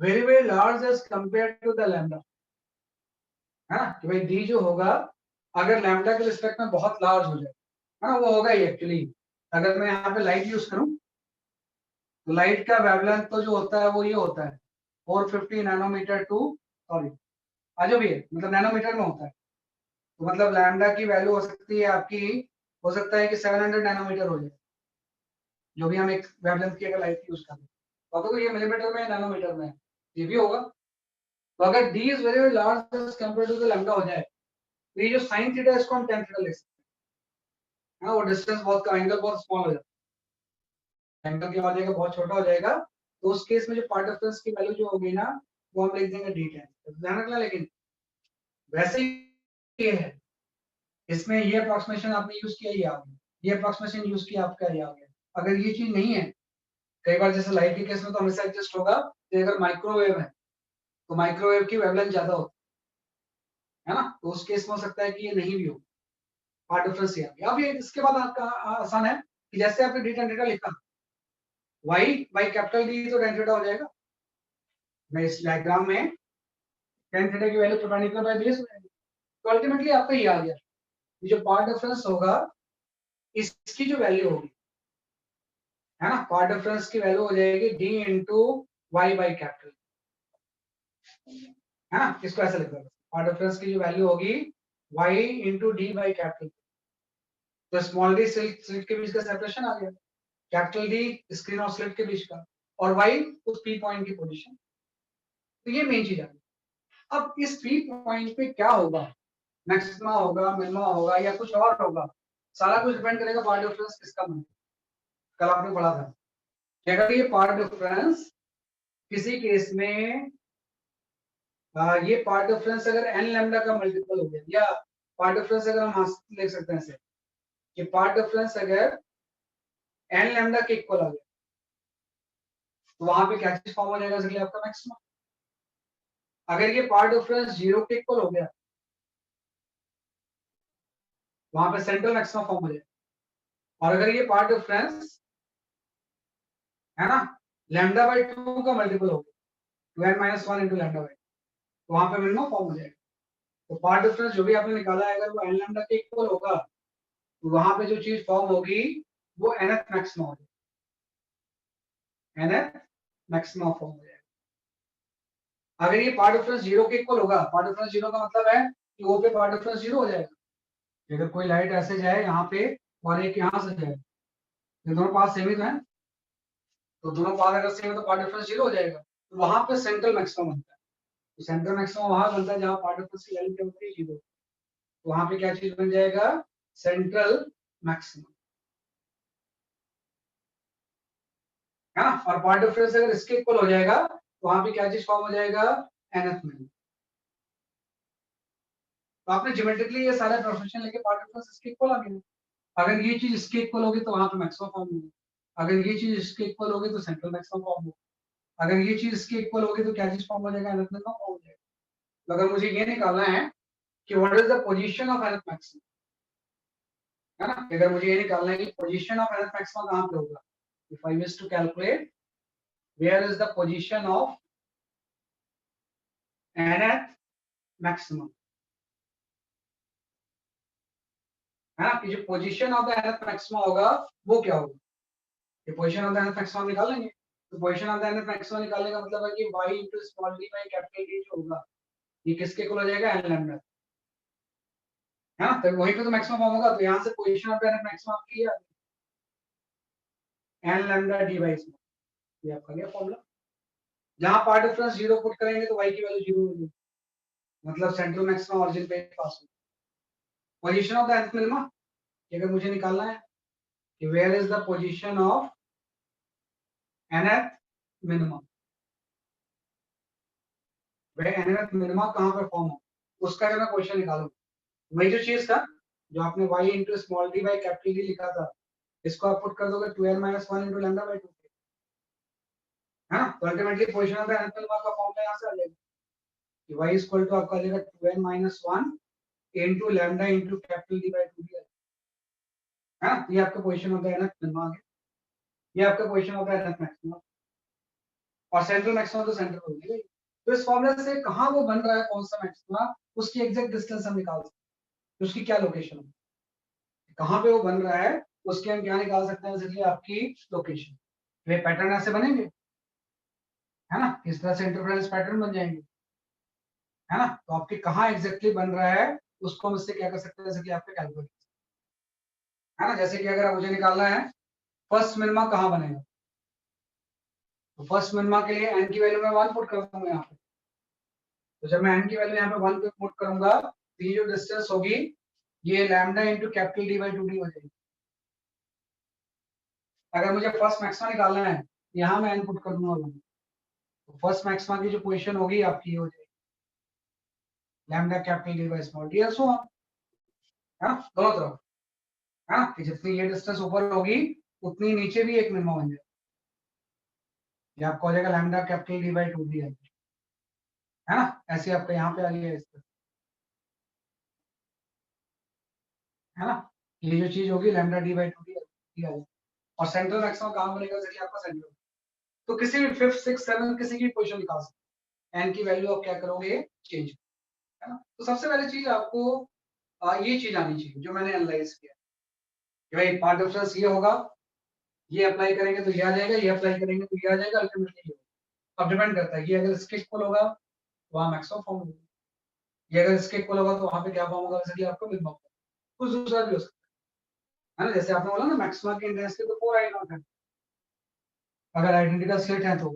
very very large as compare to the lambda, है ना, कि भाई d जो होगा अगर लैम्डा के रिस्पेक्ट में बहुत लार्ज हो जाए, है ना, वो होगा ही एक्चुअली। अगर मैं यहाँ पे लाइट यूज करूं तो लाइट का वेवलेंथ तो जो होता है वो ये होता है 450 नैनोमीटर टू, सॉरी आज भी है, मतलब नैनोमीटर में होता है। तो मतलब लैम्डा की वैल्यू हो सकती है आपकी, हो सकता है कि 700 नैनोमीटर हो जाए, जो भी हम एक वेवलेंथ की अगर लाइट यूज करें। तो आपको ये मिलीमीटर में नैनोमीटर में ये भी होगा। तो अगर d is very very large as compare to the lambda हो जाए तो ये जो sin थीटा है इसको हम tan थीटा ले सकते हैं। हाँ, वो डिस्टेंस बहुत का एंगल बहुत स्मॉल हो जाता है, एंगल क्या हो जाएगा, बहुत छोटा हो जाएगा। तो उस केस में जो पार्ट डिफरेंस की वैल्यू जो होगी ना वो हम लिख देंगे d tan। तो ध्यान रखना, लेकिन वैसे ये है, इसमें ये अप्रोक्सीमेशन आपने यूज किया, ये आ गया, ये अप्रोक्सीमेशन यूज किया आपका, ये आ गया। अगर ये चीज नहीं है, कई बार जैसे लाइट के केस में तो हमेशा एडजस्ट होगा कि अगर माइक्रोवेव है तो माइक्रोवेव की वेवलेंथ ज्यादा होती है ना, तो उस केस में हो सकता है कि ये नहीं भी हो, पार्ट डिफरेंस ये आ गया। अब ये इसके बाद आपका आसान है कि जैसे आपने डी टेन थीटा लिखा, वाई बाई कैपिटल डी तो टेन थीटा हो जाएगा। मैं इस डायग्राम में टेन थीटा की वैल्यू परपेंडिकुलर बाय बेस हो जाएगी। तो अल्टीमेटली आपका ये आ गया, ये जो पार्ट डिफरेंस होगा इसकी जो वैल्यू होगी, है ना, पार्ट डिफरेंस की वैल्यू हो जाएगी D into Y by capital, है ना। इसको ऐसे लिख दो, पार्ट डिफरेंस की जो वैल्यू होगी y into D by capital. तो स्मॉल डी स्लिट के बीच का सेपरेशन आ गया, कैपिटल डी स्क्रीन और स्लिट के बीच का, और y उस पी पॉइंट की पोजीशन। तो ये मेन चीज आ गई। अब इस पी पॉइंट पे क्या होगा, मैक्सिमा होगा, मिनिमा होगा, या कुछ और होगा, सारा कुछ डिपेंड करेगा पार्ट डिफरेंस किसका बने। कल आपने पढ़ा था कि अगर ये पार्ट डिफरेंस किसी केस में ये पार्ट डिफरेंस अगर एन लैम्डा का मल्टीपल हो गया, या पार्ट डिफरेंस अगर हम लिख सकते हैं ऐसे कि पार्ट डिफरेंस अगर एन लैम्डा के इक्वल आ गया, तो वहां पे क्या चीज फॉर्म हो जाएगा, इसलिए आपका मैक्सिमम। अगर ये पार्ट डिफरेंस 0 के इक्वल हो गया, वहां पे सेंट्रल मैक्सिमम फॉर्म हो जाएगा। और अगर ये पार्ट डिफरेंस, है ना, लैम्डा बाई 2 का मल्टीपल हो गया, 2n minus 1 into lambda by, तो वहां पे मिनिमम फॉर्म हो जाएगा। तो पार्ट डिफरेंस जो भी आपने निकाला है अगर वो एन लैम्डा के इक्वल होगा, तो वहां पे जो चीज फॉर्म होगी वो nth मैक्सिमम हो जाएगा, nth मैक्सिमम फॉर्म हो जाएगा। अगर ये पार्ट डिफरेंस 0 के इक्वल होगा, पार्ट डिफरेंस 0 का मतलब है कि वो पे पार्ट डिफरेंस 0 हो जाएगा। अगर कोई लाइट ऐसे जाए यहाँ पे और एक यहाँ से जाए, ये दोनों पास सेम ही तो है, तो दोनों पास अगर सेम है तो पार्ट डिफरेंस 0 हो जाएगा। तो वहां पे सेंट्रल मैक्सिमम बनता है। तो सेंट्रल मैक्सिमम वहां बनता है जहां पार्ट डिफरेंस की वैल्यू क्या होती है, 0। तो वहां पे क्या चीज बन जाएगा, सेंट्रल मैक्सिमम, है ना। और पार्ट डिफरेंस अगर इसके इक्वल हो जाएगा तो वहां पे क्या चीज फॉर्म हो जाएगा, nth मिनिमम। तो आपने ज्योमेट्रिकली ये सारे प्रोफेशन लेके पार्ट डिफरेंस इसके इक्वल आ गया। अगर ये चीज इसके इक्वल होगी तो वहां पे मैक्सिमम फॉर्म होगी, अगर ये चीज इसके इक्वल होगी तो सेंट्रल मैक्सिमम फॉर्म होगा, अगर ये चीज इसके इक्वल होगी तो क्या चीज फॉर्म हो जाएगा, nth मिनिमम फॉर्म हो जाएगा। तो अगर मुझे ये निकालना है कि what is the position of nth maximum, है ना, अगर मुझे ये निकालना है कि पोजीशन ऑफ nth मैक्सिमम कहाँ पे होगा, if I wish to calculate where is the position of nth maximum, है ना, कि जो position of the nth maximum होगा वो क्या होगा, ये position of the nth maximum निकाल लेंगे। तो position of the nth maximum निकालने का मतलब है कि y into small d by capital D जो होगा ये किसके इक्वल हो जाएगा, n लैम्डा, है ना, तो वहीं पे तो मैक्सिमम फॉर्म होगा। तो यहाँ से position of the nth maximum आपकी है n lambda d by small, ये आपका गया फॉर्मूला। जहां पार्ट डिफरेंस 0 पुट करेंगे तो y की वैल्यू 0 हो जाएगी, मतलब सेंट्रल मैक्सिमम ओरिजिन पे पास हो। Position of the nth minimum अगर मुझे निकालना है कि where is the position of nth minimum, वह nth मिनिमम कहां पे फॉर्म हो, उसका अगर मैं क्वेश्चन निकालूं, वही जो चीज था जो आपने y into small d by capital D लिखा था, इसको आप पुट कर दोगे 2n - 1 into लैम्डा by 2, है ना, तो ultimately position of the nth minimum का फॉर्मूला यहां से आ जाएगा कि y इक्वल टू आपका आ जाएगा 2n - 1 into lambda into capital D by 2, है ना, ये आपका position of the nth minimum आ गया, ये आपका position of the nth maximum, और सेंट्रल मैक्सिमम तो सेंटर पर होगी। तो इस फॉर्मूला से कहां वो बन रहा है, कौन सा मैक्सिमम, उसकी एग्जैक्ट डिस्टेंस हम निकाल सकते हैं, उसकी क्या लोकेशन है, कहां पे वो बन रहा है, उसके हम क्या निकाल सकते हैं, बेसिकली आपकी लोकेशन। तो ये पैटर्न ऐसे बनेंगे, है ना, इस तरह से इंटरफेरेंस पैटर्न बन जाएंगे, है ना, तो आपके कहाँ एग्जैक्टली बन रहा है उसको हम इससे क्या कर सकते हैं, जैसे कि आपके कैलकुलेट, है ना, जैसे कि अगर मुझे निकालना है फर्स्ट मिनिमा कहाँ बनेगा, तो फर्स्ट मिनिमा के लिए n की वैल्यू में 1 पुट कर दूंगा यहाँ पे। तो जब मैं n की वैल्यू यहाँ पे 1 पे पुट करूंगा तो ये जो डिस्टेंस होगी ये lambda into capital D by 2D हो जाएगी। अगर मुझे फर्स्ट मैक्सिमा निकालना है यहाँ मैं n पुट कर दूंगा 1, तो फर्स्ट मैक्सिमा की जो पोजीशन होगी आपकी हो जाएगी lambda capital D by small d, सो है ना, दोनों तरफ, है ना, कि जितनी ये डिस्टेंस ऊपर होगी उतनी नीचे भी एक मिनिमा बन जाएगा, ये आपको हो जाएगा lambda capital D by 2D, है ना, ऐसे आपका यहाँ पे आ गया इस तरह, है ना, ये जो चीज होगी लैम्डा D by 2D आ जाएगा, और सेंट्रल मैक्सिमम कहाँ बनेगा, जैसे आपका सेंट्रल, तो किसी भी 5th 6th 7th किसी की पोजीशन निकाल सकते हैं, n की वैल्यू आप क्या करोगे चेंज, है ना। तो सबसे पहली चीज आपको ये चीज आनी चाहिए जो मैंने एनालाइज किया कि भाई पार्ट डिफरेंस ये होगा, ये अप्लाई करेंगे तो ये आ जाएगा, ये अप्लाई करेंगे तो ये आ जाएगा, अल्टीमेटली ये होगा। अब डिपेंड करता है, ये अगर इसके इक्वल होगा वहाँ मैक्सिमम फॉर्म होगा, ये अगर इसके इक्वल होगा तो वहाँ पे क्या फॉर्म होगा, जैसे कि आपका मिनिमम, कुछ दूसरा भी हो सकता है ना, जैसे आपने बोला ना मैक्सिमम की इंटेंसिटी तो 4 आई नॉट है अगर आइडेंटिकल स्लिट है तो,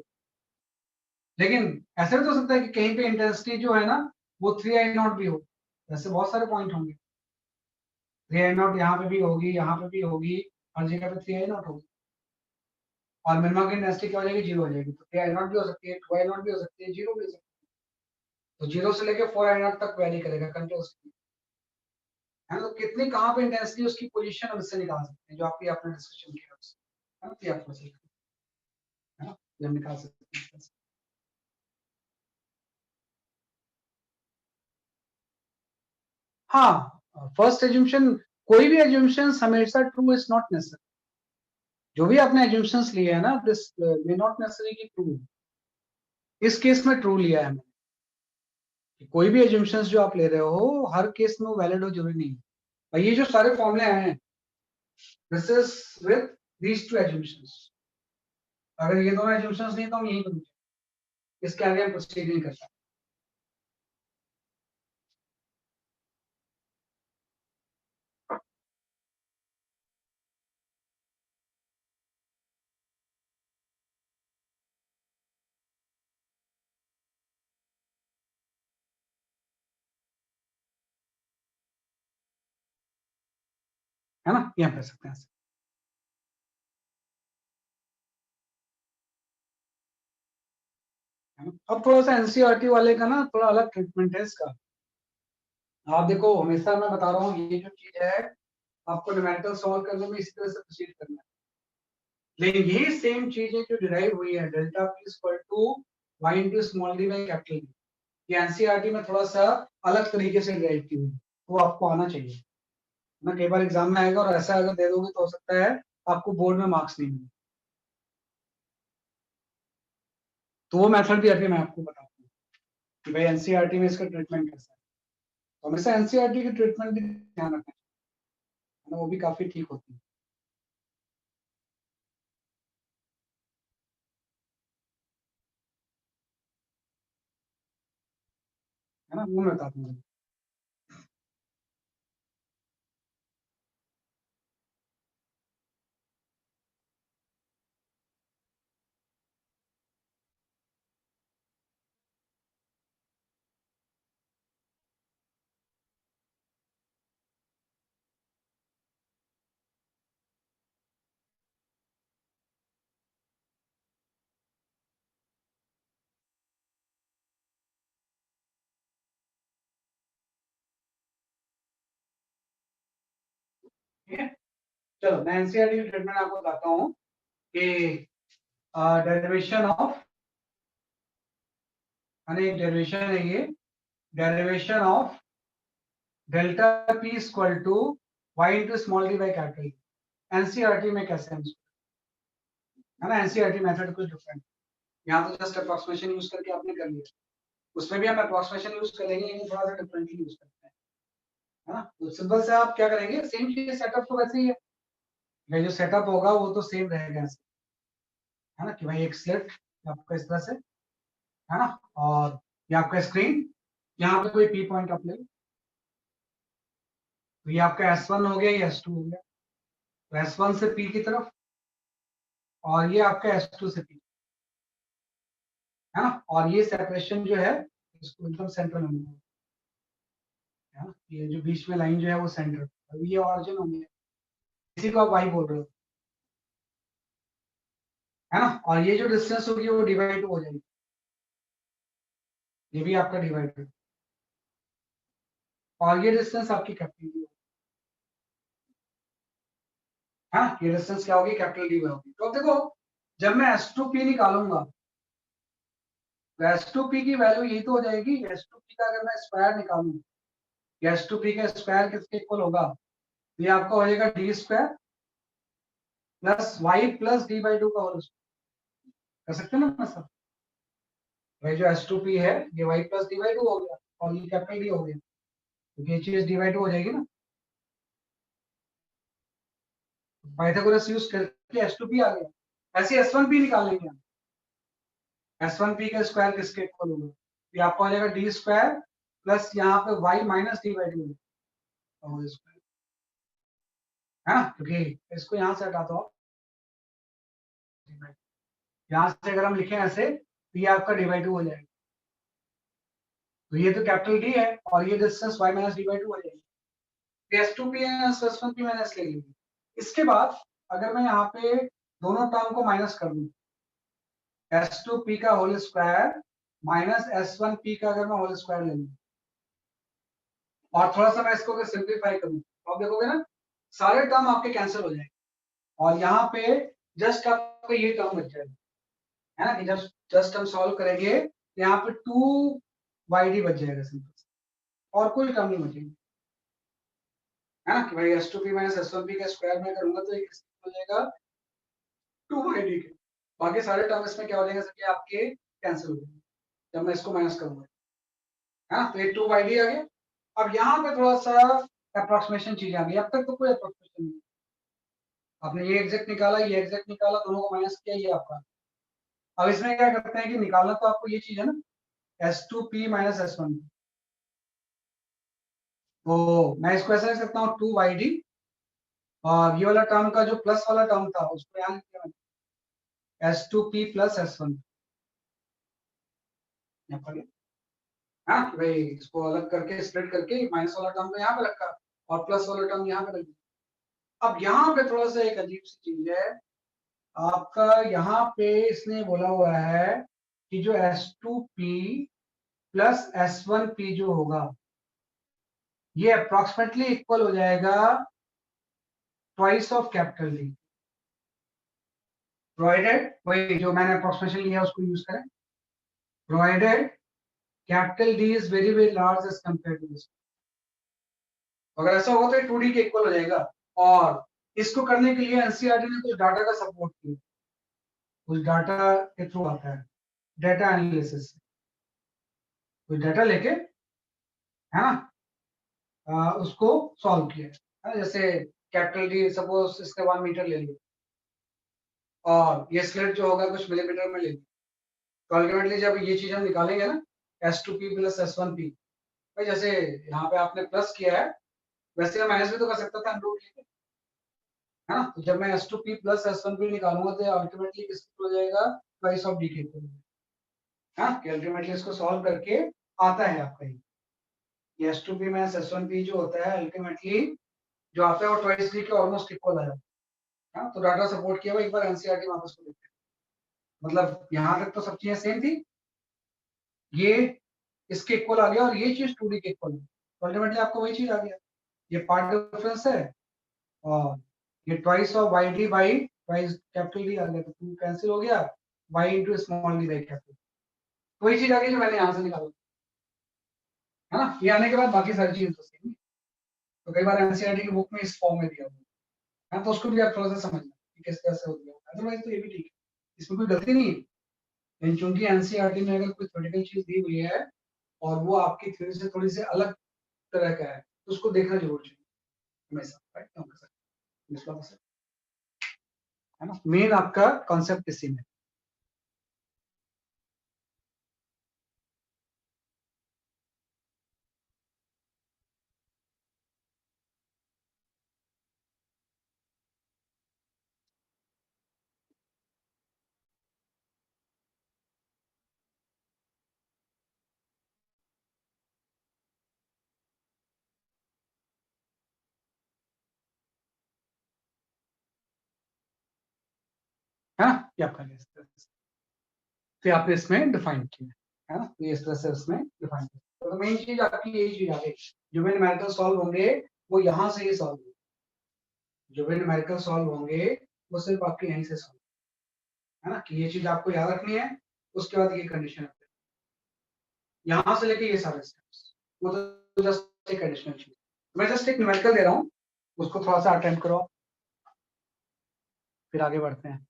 लेकिन ऐसा भी तो हो सकता है कि कहीं पे इंटेंसिटी जो है ना वो 3 आई नॉट भी हो, ऐसे बहुत सारे पॉइंट होंगे, 3 आई नॉट यहाँ पे भी होगी, यहाँ पे भी होगी, हर जगह पे 3 आई नॉट होगी, और मिनिमम की इंटेंसिटी क्या हो जाएगी, 0 हो जाएगी, तो 3 आई नॉट भी हो सकती है, 2 आई नॉट भी हो सकती है, 0 भी हो सकती है, तो 0 से लेके 4 आई नॉट तक वैरी करेगा कंटिन्यूअसली, है ना, तो कितनी कहाँ पे इंटेंसिटी उसकी पोजीशन हम इससे निकाल सकते हैं, जो आपकी आपने डिस्कशन किया उससे, है ना, ये आपको सीखना है ना, ये हम निकाल सकते हैं। हाँ, फर्स्ट एज्यूम्पशन, कोई भी एज्यूम्पशन हमेशा ट्रू इज नॉट नेसेसरी, जो भी आपने एज्यूम्पशंस लिए है ना दिस मे नॉट नेसेसरी की ट्रू, इस केस में ट्रू लिया है मैंने, कि कोई भी एज्यूम्पशंस जो आप ले रहे हो हर केस में वो वैलिड हो जरूरी नहीं है, और ये जो सारे फॉर्मूले आए हैं this is with these two assumptions, अगर ये दोनों एज्यूम्पशंस नहीं तो हम यही करेंगे, इसके आगे हम प्रोसीड नहीं कर सकते, है ना, ये हम कर सकते हैं। अब थोड़ा सा एनसीईआरटी वाले का ना थोड़ा अलग ट्रीटमेंट है इसका, आप देखो हमेशा मैं बता रहा हूँ ये जो चीज है आपको न्यूमेरिकल सॉल्व करने में इसी तरह से प्रोसीड करना है, लेकिन यही सेम चीज है जो डिराइव हुई है delta p equal to y into small d by capital D, ये एनसीईआरटी में थोड़ा सा अलग तरीके से ड्राइव की हुई है, वो आपको आना चाहिए ना। कई बार एग्जाम में आएगा और ऐसा अगर दे दोगे तो हो सकता है आपको बोर्ड में मार्क्स नहीं मिले। तो वो मेथड भी अभी मैं आपको बताता हूँ कि भाई एनसीईआरटी में इसका ट्रीटमेंट कैसा है। तो हमेशा एनसीईआरटी की ट्रीटमेंट भी ध्यान रखना है ना, वो भी काफी ठीक होती है ना, वो मैं बताता हूँ। ठीक है, चलो मैं एनसीईआरटी की ट्रीटमेंट आपको बताता हूँ कि डेरिवेशन ऑफ, यानी एक डेरिवेशन है ये, derivation of delta P equal to Y into small D by capital. NCERT में कैसे हम, है ना, एनसीईआरटी मेथड कुछ डिफरेंट। यहाँ तो जस्ट अप्रोक्सीमेशन यूज करके आपने कर लिया, उसमें भी हम अप्रोक्सीमेशन यूज करेंगे लेकिन थोड़ा सा डिफरेंटली यूज करते हैं, है ना। तो सिंपल से आप क्या करेंगे, सेम चीज, सेटअप तो वैसे ही है, भाई जो सेटअप होगा वो तो सेम रहेगा ऐसे, है ना, कि भाई एक स्लिट आपका इस तरह से, है ना, और ये आपका स्क्रीन, यहाँ पे कोई पी पॉइंट आप ले, तो ये आपका S1 हो गया, ये S2 हो गया, तो S1 से P की तरफ, और ये आपका S2 से P, है ना, और ये सेपरेशन जो है इसको एकदम सेंटर में मिला है ना, ये जो बीच में लाइन जो है वो सेंटर, अभी ये ऑरिजिन हो गया, इसी को आप वाई बोल रहे हो, है ना, और ये जो डिस्टेंस होगी वो डिवाइड हो जाएगी, ये भी आपका डिवाइड, और ये डिस्टेंस आपकी कैपिटल डी, है ना, ये डिस्टेंस क्या होगी, कैपिटल डी होगी। तो अब देखो, जब मैं S2P निकालूंगा तो S2P की वैल्यू यही तो हो जाएगी, S2P का अगर मैं स्क्वायर निकालूं, S2P का स्क्वायर किसके इक्वल होगा, ये आपका हो जाएगा D square plus Y plus D by two का होल स्क्वायर। कर सकते हैं ना सर, भाई जो S2P है ये Y plus D by two हो गया, और ये कैपिटल डी हो गया, तो ये चीज डी बाई टू हो जाएगी ना। पाइथागोरस यूज करके S2P आ गया, ऐसे S1P निकाल लेंगे हम, S1P का स्क्वायर किसके इक्वल होगा, ये आपको आ जाएगा डी स्क्वायर प्लस यहाँ पे Y minus D by two whole square, है ना, क्योंकि इसको यहाँ से हटा दो आप, यहाँ से अगर हम लिखें ऐसे तो ये आपका डी बाई टू हो जाएगा, तो ये तो कैपिटल डी है और ये distance y minus D by two हो जाएगी, S2P S1P माइनस ले लीजिए। इसके बाद अगर मैं यहाँ पे दोनों टर्म को माइनस कर दूं, S2P का होल स्क्वायर माइनस S1P का अगर मैं होल स्क्वायर ले लूं, और थोड़ा सा मैं इसको अगर सिंप्लीफाई करूं तो आप देखोगे ना सारे टर्म आपके कैंसिल हो जाएंगे, और यहाँ पे जस्ट आपको ये टर्म बच जाएगा, है ना, कि जब जस्ट हम सॉल्व करेंगे तो यहाँ पे 2y डी बच जाएगा सिंपल, और कोई टर्म नहीं बचेगी, है ना, कि भाई S2P माइनस S1P का स्क्वायर में करूंगा तो ये किसका हो जाएगा, 2y डी के, बाकी सारे टर्म इसमें क्या हो जाएंगे सर, आपके कैंसिल हो जाएंगे जब मैं इसको माइनस करूंगा, है ना, तो ये 2y डी आ गया। अब यहाँ पे थोड़ा सा अप्रोक्सीमेशन चीज आ गई, अब तक तो कोई अप्रोक्सीमेशन नहीं, आपने ये एग्जैक्ट निकाला, ये एग्जैक्ट निकाला, दोनों को माइनस किया, ये आपका। अब इसमें क्या करते हैं कि निकालना तो आपको ये चीज है ना, S2P माइनस S1, तो मैं इसको ऐसा लिख सकता हूँ 2y डी, और ये वाला टर्म का जो प्लस वाला टर्म था उसको यहाँ लिख दिया मैंने, S2P प्लस S1, हाँ कि भाई इसको अलग करके स्प्लिट करके माइनस वाला टर्म को यहाँ पे रखा और प्लस वाला टर्म यहाँ पे रख दिया। अब यहाँ पे थोड़ा सा एक अजीब सी चीज है आपका, यहाँ पे इसने बोला हुआ है कि जो S2P प्लस S1P जो होगा ये अप्रोक्सीमेटली इक्वल हो जाएगा twice of capital D, provided, वही जो मैंने अप्रोक्सीमेशन लिया उसको यूज करें, provided capital D is very very large as compare to this. अगर ऐसा होगा तो 2D के इक्वल हो जाएगा। और इसको करने के लिए एनसीईआरटी ने कुछ डाटा का सपोर्ट किया, कुछ डाटा के थ्रू आता है, डाटा एनालिसिस, कुछ डाटा लेके, है ना, उसको सॉल्व किया है। जैसे कैपिटल डी सपोज इसके 1 मीटर ले लिया और ये स्लिट जो होगा कुछ मिलीमीटर में ले लिया, तो अल्टीमेटली जब ये चीज हम निकालेंगे ना, S2P प्लस S1P, भाई जैसे यहाँ पे आपने प्लस किया है वैसे मैं माइनस भी तो कर सकता था अंडर रूट लेके, है ना। तो जब मैं S2P प्लस S1P निकालूंगा तो अल्टीमेटली किसको हो जाएगा, ट्वाइस ऑफ डी के इक्वल, है ना, कि अल्टीमेटली इसको सॉल्व करके आता है आपका ये S2P माइनस S1P जो होता है अल्टीमेटली जो आता है वो ट्वाइस डी के ऑलमोस्ट इक्वल आया। हाँ, तो डाटा सपोर्ट किया हुआ, एक बार एनसीईआरटी वापस को देखते हैं। मतलब यहाँ तक तो सब चीजें सेम थी, ये इसके इक्वल आ गया और ये चीज 2D के इक्वल है, तो अल्टीमेटली आपको वही चीज आ गया, ये पार्ट डिफरेंस है और ये twice of Y D by twice capital D आ गया, तो 2 कैंसिल हो गया, Y into small D by capital, वही चीज आ गई जो मैंने यहाँ से निकाला, है ना। ये आने के बाद बाकी सारी चीज तो सेम है। तो कई बार एनसीईआरटी की बुक में इस फॉर्म में दिया हुआ है, हाँ, तो उसको भी आप थोड़ा सा समझना कि किस तरह से हो गया, अदरवाइज तो ये भी ठीक है, इसमें कोई गलती नहीं है। लेकिन चूंकि एनसीईआरटी में अगर कोई थ्योरेटिकल चीज दी हुई है और वो आपकी थ्योरी से थोड़ी सी अलग तरह का है तो उसको देखना जरूर चाहिए हमेशा, राइट, है ना। मेन आपका कॉन्सेप्ट इसी में। है ना, ये आपका इस तरह से फिर आपने इसमें डिफाइन किया, है ना, तो इस तरह से इसमें डिफाइन किया, तो मेन चीज आपकी यही चीज आ गई, जो भी न्यूमेरिकल सॉल्व होंगे वो यहाँ से ही सॉल्व होंगे, जो भी न्यूमेरिकल सॉल्व होंगे वो सिर्फ आपके यहीं से सॉल्व, है ना, कि ये चीज आपको याद रखनी है। उसके बाद ये कंडीशन है, यहाँ से लेके ये सारे स्टेप्स, वो तो जस्ट एक एडिशनल चीज, मैं जस्ट एक न्यूमेरिकल दे रहा हूँ, उसको थोड़ा सा अटेम्प्ट करो, फिर आगे बढ़ते हैं।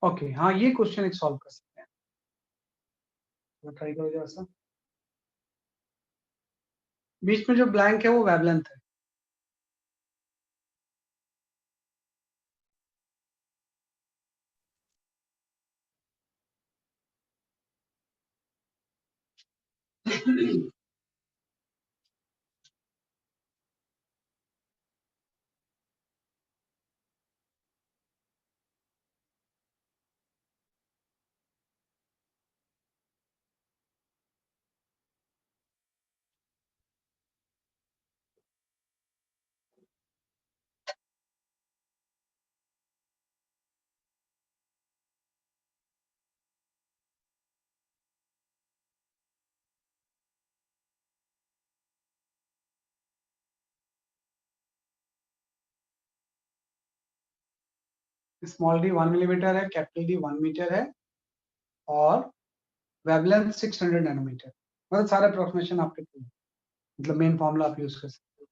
ओके, हाँ, ये क्वेश्चन एक सॉल्व कर सकते हैं, तो ट्राई करो जरा सा। बीच में जो ब्लैंक है वो वेवलेंथ है। स्मॉल डी 1 मिलीमीटर है, कैपिटल डी 1 मीटर है और वेवलेंथ 600 नैनोमीटर, मतलब सारे अप्रोक्सीमेशन आपके पूरे, मतलब मेन फॉर्मूला आप यूज कर सकते हो।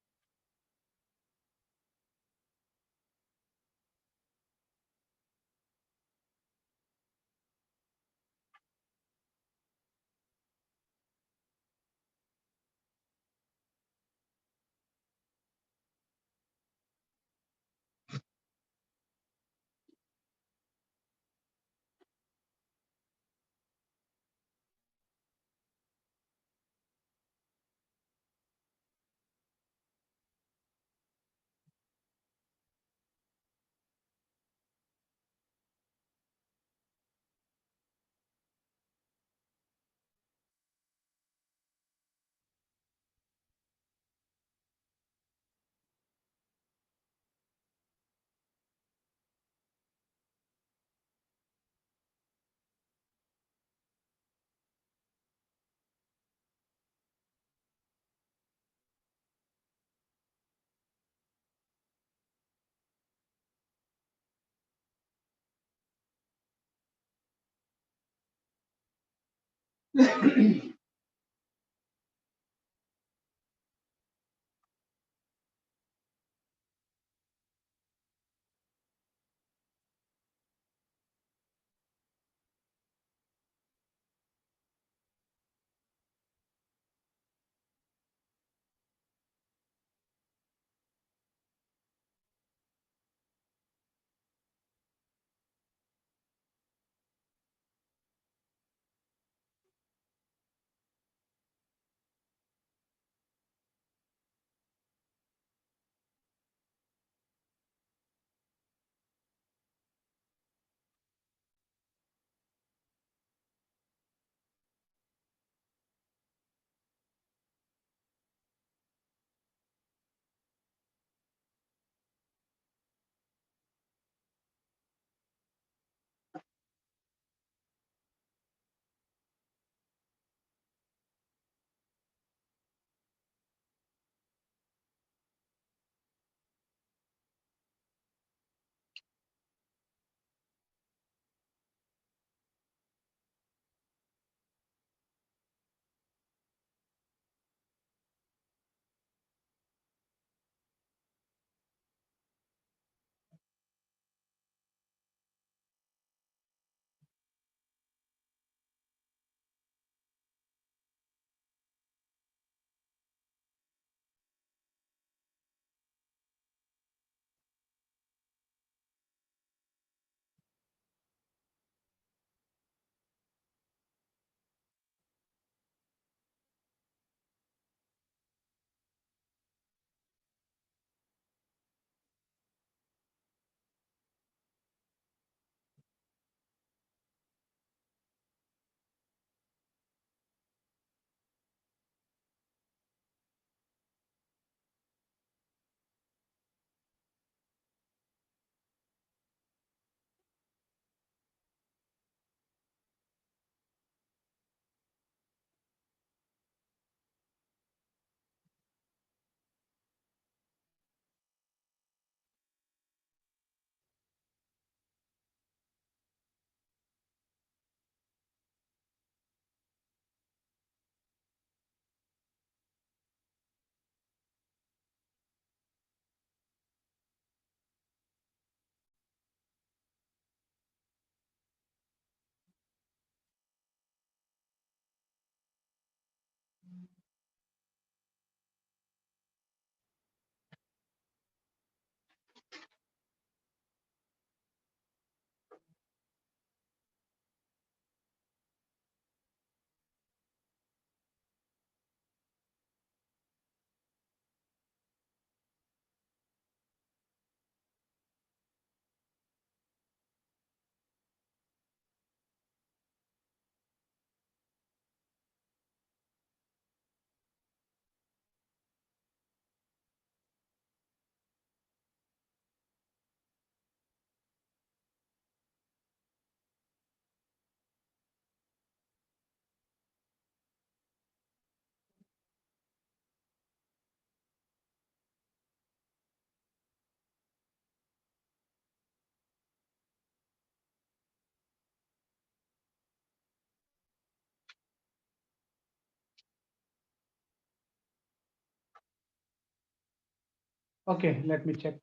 ओके, लेट मी चेक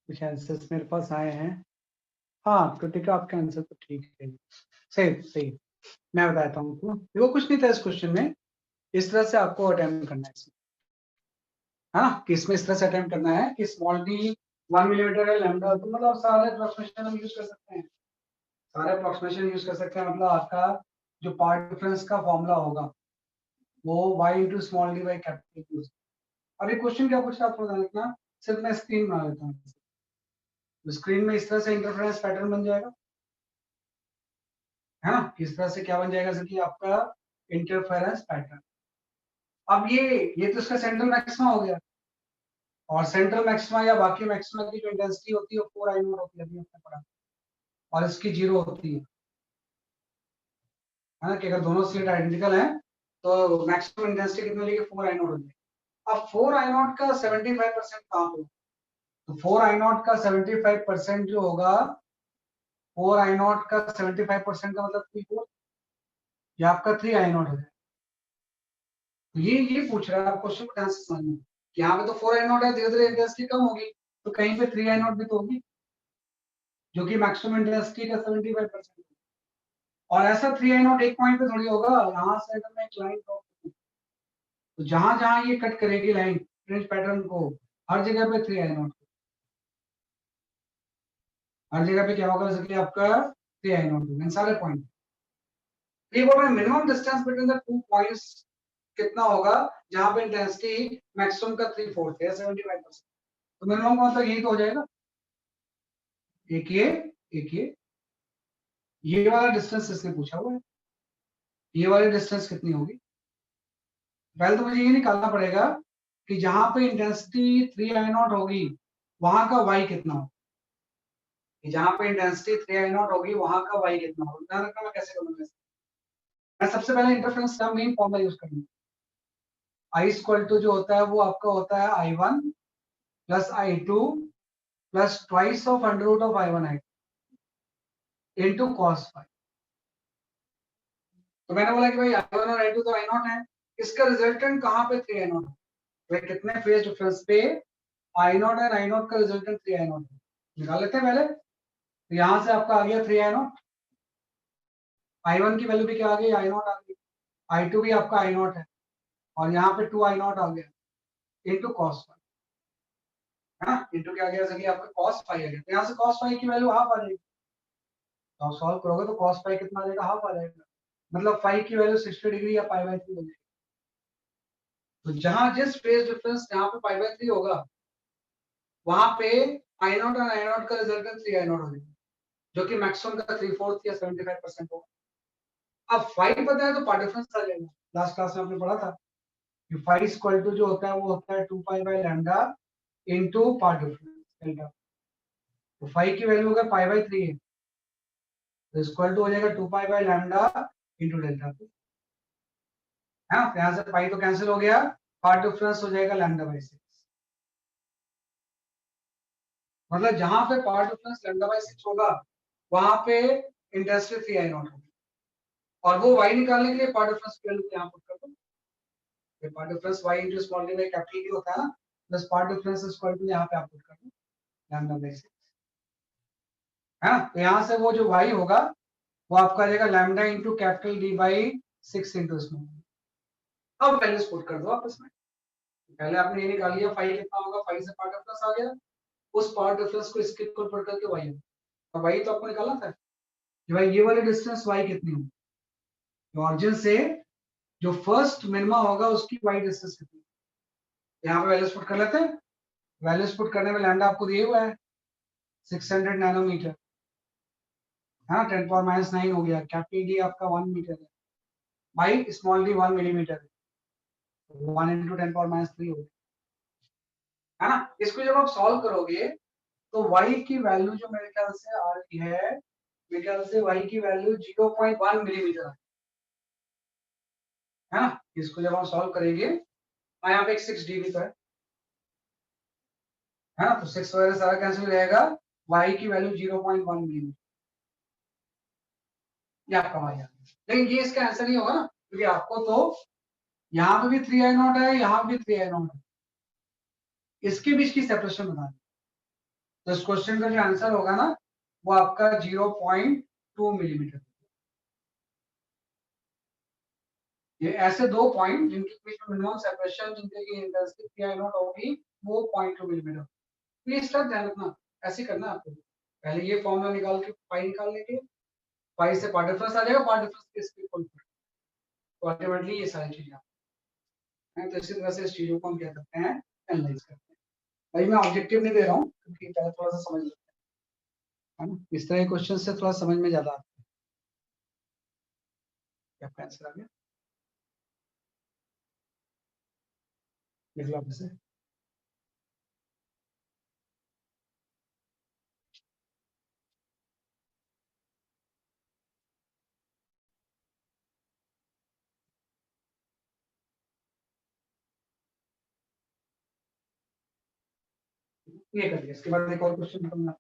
कुछ आंसर्स मेरे पास आए हैं। हाँ कृतिका, आपका आंसर तो ठीक है, सही सही। मैं बताता हूँ आपको, देखो कुछ नहीं था इस क्वेश्चन में, इस तरह से आपको अटेम्प्ट करना है इसमें, है ना, कि इसमें इस तरह से अटेम्प्ट करना है कि स्मॉल डी 1 मिलीमीटर है, लैम्डा, तो मतलब सारे अप्रोक्सीमेशन हम यूज कर सकते हैं, सारे अप्रोक्सीमेशन यूज कर सकते हैं। मतलब आपका जो पार्ट डिफरेंस का फॉर्मूला होगा वो y into small D by capital use. अब ये क्वेश्चन क्या पूछ रहा है आपको बता देना, सिर्फ मैं स्क्रीन बना लेता हूँ। स्क्रीन में इस तरह से इंटरफेरेंस पैटर्न बन जाएगा, है ना, किस तरह से क्या बन जाएगा, जैसे कि आपका इंटरफेरेंस पैटर्न। अब ये तो इसका सेंट्रल मैक्सिमा हो गया, और सेंट्रल मैक्सिमा या बाकी मैक्सिमा की जो इंटेंसिटी होती है वो 4 आई नॉट होती है, अभी आपने पढ़ा, और इसकी 0 होती है ना, कि अगर दोनों स्लिट आइडेंटिकल हैं तो मैक्सिमम इंटेंसिटी कितनी लेगी, 4 आई नॉट होगी। अब 4 आई नॉट का 75% कहाँ होगा, तो 4 आई नॉट का 75% जो होगा, 4 आई नॉट का 75% का मतलब 3/4, ये आपका 3 आई नॉट हो जाएगा। तो ये पूछ रहा है आप क्वेश्चन को ध्यान से समझना कि यहाँ पे तो 4 आई नॉट है, धीरे धीरे इंटेंसिटी कम होगी तो कहीं पे 3 आई नॉट भी तो होगी, जो कि मैक्सिमम इंटेंसिटी का 75%। और ऐसा 3 आई नॉट एक पॉइंट पे थोड़ी होगा, यहाँ से अगर मैं एक लाइन ड्रॉ करूं तो जहां जहां ये कट करेगी लाइन फ्रिंज पैटर्न को, हर जगह पे 3 आई नॉट, हर जगह पे क्या होगा, जैसे कि आपका 3 आई नॉट इन सारे पॉइंट। ये बोल रहे हैं minimum distance between the two points कितना होगा जहां पे इंटेंसिटी मैक्सिमम का 3/4 है, 75%। तो मिनिमम का मतलब यही तो हो जाएगा, एक ये वाला डिस्टेंस इसने पूछा हुआ है, ये वाली डिस्टेंस कितनी होगी। पहले तो मुझे ये निकालना पड़ेगा कि जहां पे इंटेंसिटी 3 आई नॉट होगी वहां का y कितना होगा, कि जहां पे इंटेंसिटी 3 आई नॉट होगी वहां का y कितना होगा। ध्यान रखना मैं कैसे करूंगा। मैं सबसे पहले इंटरफेरेंस का मेन फॉर्मूला यूज करूंगा। I इक्वल टू जो होता है वो आपका होता है I1 plus I2 plus twice of under root of I1 I2 into cos phi. तो मैंने बोला कि भाई I1 और I2 तो I नॉट है, इसका रिजल्टेंट कहां पे 3 I नॉट है, भाई कितने फेज डिफरेंस पे I not and I not का रिजल्टेंट 3 I नॉट है, निकाल लेते हैं पहले। तो यहां से आपका आ गया 3 I नॉट, I1 की वैल्यू भी क्या आ गई, I नॉट आ गई, I2 भी आपका I नॉट है और यहाँ पे 2 I नॉट आ गया इनटू cos फाई, है ना, इनटू क्या आ गया, जैसे कि आपका cos फाई आ गया। तो यहाँ से cos फाई की वैल्यू हाफ आ जाएगी, तो आप सॉल्व करोगे तो cos फाई कितना आ जाएगा, हाफ आ जाएगा, मतलब फाई की वैल्यू 60 डिग्री या पाई बाय 3 हो जाएगी। तो जहां जिस फेज डिफरेंस यहाँ पे पाई बाय 3 होगा वहां पे I नॉट और I नॉट का रिजल्टेंट 3 I नॉट हो जाएगा, जो कि मैक्सिमम का 3/4 या 75% होगा। अब फाई पता है तो पार्ट डिफरेंस आ जाएगा, लास्ट क्लास में आपने पढ़ा था कि फाई इक्वल टू जो होता है वो होता है 2 pi by lambda into path difference delta. तो फाई की वैल्यू अगर पाई बाय 3 है तो इक्वल टू हो जाएगा 2 pi by lambda into delta, है ना। यहाँ से पाई तो कैंसिल हो गया, पार्ट डिफरेंस हो जाएगा लैम्डा बाय 6। मतलब जहां पे पार्ट डिफरेंस लैम्डा बाय 6 होगा वहां पे इंटेंसिटी 3 आई नॉट होगी, और वो y निकालने के लिए पार्ट डिफरेंस की वैल्यू यहाँ पुट कर दो। ये path difference y into small D by capital D होता है ना, plus path difference equal to यहाँ पे आप पुट कर दो लैम्डा बाय 6, है ना। तो यहाँ से वो जो y होगा वो आपका आ जाएगा lambda into capital D by 6 into small. अब वैल्यूज पुट कर दो आपस में। पहले आपने ये निकाल लिया फाई कितना होगा, फाई से पार्ट डिफरेंस आ गया, उस पार्ट डिफरेंस को इसके इक्वल पुट करके y होगा। अब y तो आपको निकालना था कि भाई ये वाली डिस्टेंस y कितनी होगी, ऑरिजिन से जो फर्स्ट मिनिमा होगा उसकी y डिस्टेंस कितनी, यहाँ पे वैल्यूज पुट कर लेते हैं। वैल्यूज पुट करने में लैम्डा आपको दिए हुआ है 600 नैनोमीटर, हाँ 10 पावर माइनस 9 हो गया, कैपिटल डी आपका 1 मीटर है, बाई स्मॉल डी 1 मिलीमीटर है, 1 इंटू 10 पावर माइनस 3 हो गया, है ना। इसको जब आप सॉल्व करोगे तो y की वैल्यू जो मेरे ख्याल से आ रही है, मेरे ख्याल से y की वैल्यू 0.1 मिलीमीटर है ना। इसको जब हम सॉल्व करेंगे यहाँ पे एक 6 dB तो है ना, तो 6 वगैरह सारा कैंसिल हो जाएगा, y की वैल्यू 0.1 मिलीमीटर, ये आपका y आ गया। लेकिन ये इसका आंसर नहीं होगा ना, क्योंकि आपको तो यहाँ पे भी 3 आई नॉट है, यहाँ पे भी 3 आई नॉट है, इसके बीच की सेपरेशन बतानी। तो इस क्वेश्चन का जो आंसर होगा ना वो आपका 0.2 मिलीमीटर। ये ऐसे दो पॉइंट जिनके बीच में मिनिमम सेपरेशन, जिनके की इंटेंसिटी 3 आई नॉट होगी, वो 0.2 मिलीमीटर। प्लीज सर ध्यान रखना, ऐसे करना है आपको, पहले ये फॉर्मूला निकाल के पाई निकाल लेंगे, पाई से पार्ट डिफरेंस आ जाएगा, पार्ट डिफरेंस किसके इक्वल, तो अल्टीमेटली ये सारी चीजें हैं। तो इसी तरह से इस चीजों को हम क्या करते हैं, एनालाइज करते हैं। भाई मैं ऑब्जेक्टिव नहीं दे रहा हूँ क्योंकि पहले थोड़ा सा समझ लेते हैं, है ना, इस तरह के क्वेश्चन से थोड़ा समझ में ज्यादा आता है। क्या आंसर आ गया, देख लो आप इसे। ये कर लिया, इसके बाद एक और क्वेश्चन करना।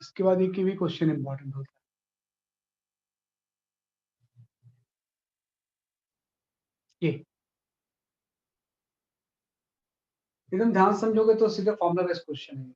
इसके बाद एक भी क्वेश्चन इंपॉर्टेंट होता है। ये एकदम ध्यान से समझोगे तो सीधे फॉर्मुला बेस्ड क्वेश्चन है।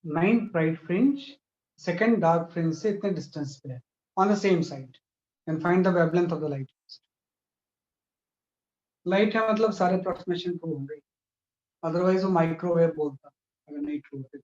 Ninth bright fringe second dark fringe से इतने डिस्टेंस पे है on the same side and find the wavelength of the light. Light है मतलब सारे अप्रोक्सीमेशन प्रूव होंगे, अदरवाइज वो माइक्रोवेव बोलता अगर नहीं ट्रू होते।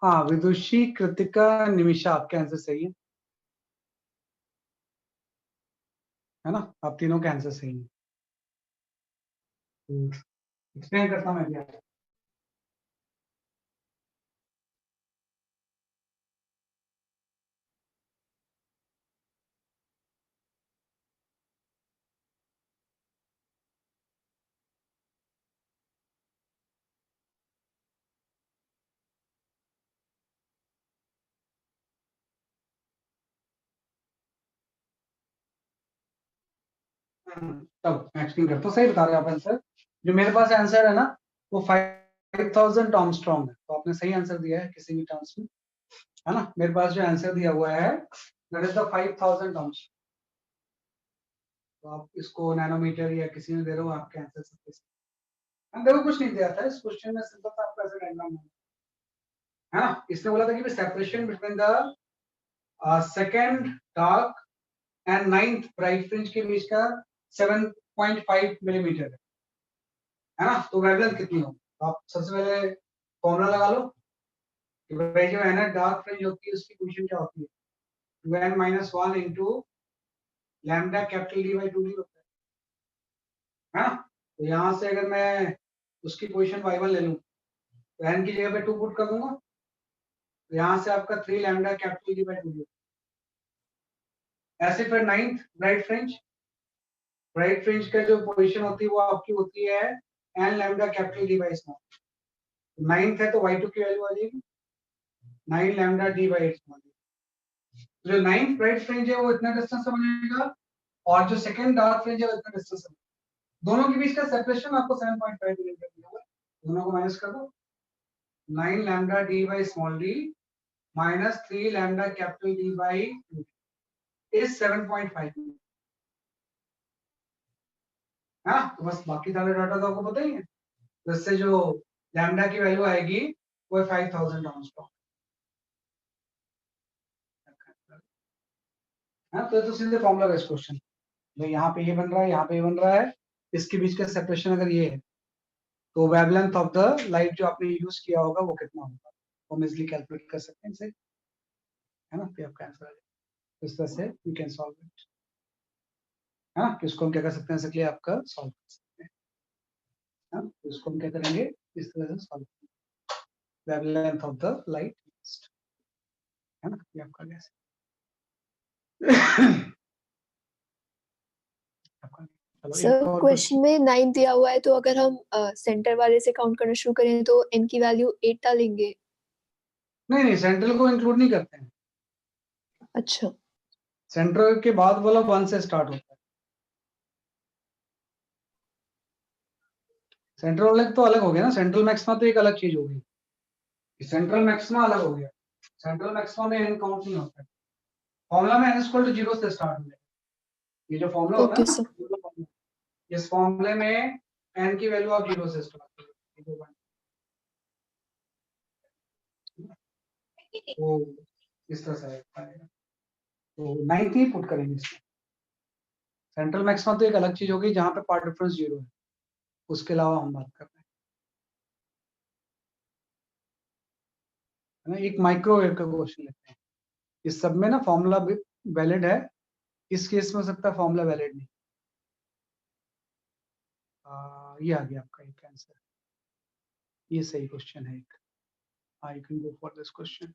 हाँ, विदुषी, कृतिका, निमिषा, आपके आंसर सही है ना? आप तीनों के आंसर सही है। एक्सप्लेन करता हूँ मैं क्या। तब मैं एक्सप्लेन करता हूँ। सही बता रहे हैं आप आंसर। जो मेरे पास आंसर है ना, वो 5000 टर्म स्ट्रॉन्ग है। तो आपने सही आंसर दिया है किसी भी टर्म्स में, है ना? मेरे पास जो आंसर दिया हुआ है दैट इज द 5000 टर्म्स। तो आप इसको नैनोमीटर या किसी में दे रहे हो, आपके आंसर से देखो कुछ नहीं दिया था इस क्वेश्चन में, सिंपल सा आपका ऐसे डायग्राम है ना। इसने बोला था कि separation between the second dark and ninth bright fringe के बीच का 7.5 मिलीमीटर है ना। तो वेवलेंथ कितनी हो? तो आप सबसे पहले फॉर्मूला लगा लो कि भाई जो है ना डार्क फ्रिंज होती है उसकी पोजीशन क्या होती है, 2n minus 1 into lambda capital D by 2 D होता है ना। तो यहाँ से अगर मैं उसकी पोजीशन y1 ले लूँ तो n की जगह पे 2 पुट कर दूंगा, तो यहाँ से आपका 3 lambda capital D by 2 D. ऐसे फिर नाइन्थ ब्राइट फ्रिंज का जो पोजीशन होती है वो आपकी होती है n lambda capital D by small. Ninth है तो y2 की वैल्यू आ जाएगी 9 लैम्डा डी बाई स्मॉल। जो नाइन्थ ब्राइट फ्रिंज है वो इतना डिस्टेंस से बनेगा और जो सेकंड डार्क फ्रिंज है वो इतना डिस्टेंस से बनेगा। दोनों के बीच का सेपरेशन आपको 7.5 मिलीमीटर मिलेगा। दोनों को माइनस कर दो, 9 lambda D by small D minus 3 lambda capital D by is 7.5। हाँ, तो बस बाकी सारे डाटा तो आपको पता ही है। तो इससे जो लैम्डा की वैल्यू आएगी वो 5000 आर्मस्ट्रॉन्ग। हाँ, तो ये तो सीधे फॉर्मूला बेस्ड क्वेश्चन। भाई यहाँ पे ये बन रहा है, यहाँ पे ये बन रहा है, इसके बीच का सेपरेशन अगर ये है तो वेवलेंथ ऑफ द लाइट जो आपने यूज किया होगा वो कितना होगा, हम इजिली कैलकुलेट कर सकते हैं इसे, है ना। फिर आपका आंसर आ जाएगा। इस तरह से यू कैन सॉल्व इट। हाँ, किसको हम क्या कर सकते हैं, इसके लिए आपका सॉल्व कर सकते हैं। हाँ, तो इसको हम क्या करेंगे, इस तरह से solve wavelength of the light, है ना। ये आपका गैस आपका। चलो सर एक और कुछ। क्वेश्चन में 9 दिया हुआ है, तो अगर हम सेंटर वाले से काउंट करना शुरू करें तो n की वैल्यू 8 डालेंगे। नहीं नहीं, सेंट्रल को इंक्लूड नहीं करते हैं। अच्छा, सेंट्रल के बाद वाला 1 से स्टार्ट होता है। सेंट्रल वाले तो अलग हो गया ना, सेंट्रल मैक्सिमा तो एक अलग चीज हो गई। सेंट्रल मैक्सिमा अलग हो गया। सेंट्रल मैक्सिमा में एन काउंट नहीं होता है। फॉर्मूला में एन इक्वल टू 0 से स्टार्ट होता है। ये जो फॉर्मूला होता है ओके ना, सर। ये वाला formula, इस फॉर्मूले में एन की वैल्यू आप 0 से स्टार्ट करोगे। तो इस तरह से आएगा। तो 9 ही पुट करेंगे इसमें। सेंट्रल मैक्सिमा तो एक अलग चीज होगी जहां पे पार्ट डिफरेंस 0 है, उसके अलावा हम बात कर रहे हैं ना। एक माइक्रोवेव का क्वेश्चन लेते हैं। इस सब में ना फॉर्मूला वैलिड है, इस केस में हो सकता है फॉर्मूला वैलिड नहीं। ये आ गया आपका एक आंसर। ये सही क्वेश्चन है एक। I can go for this question.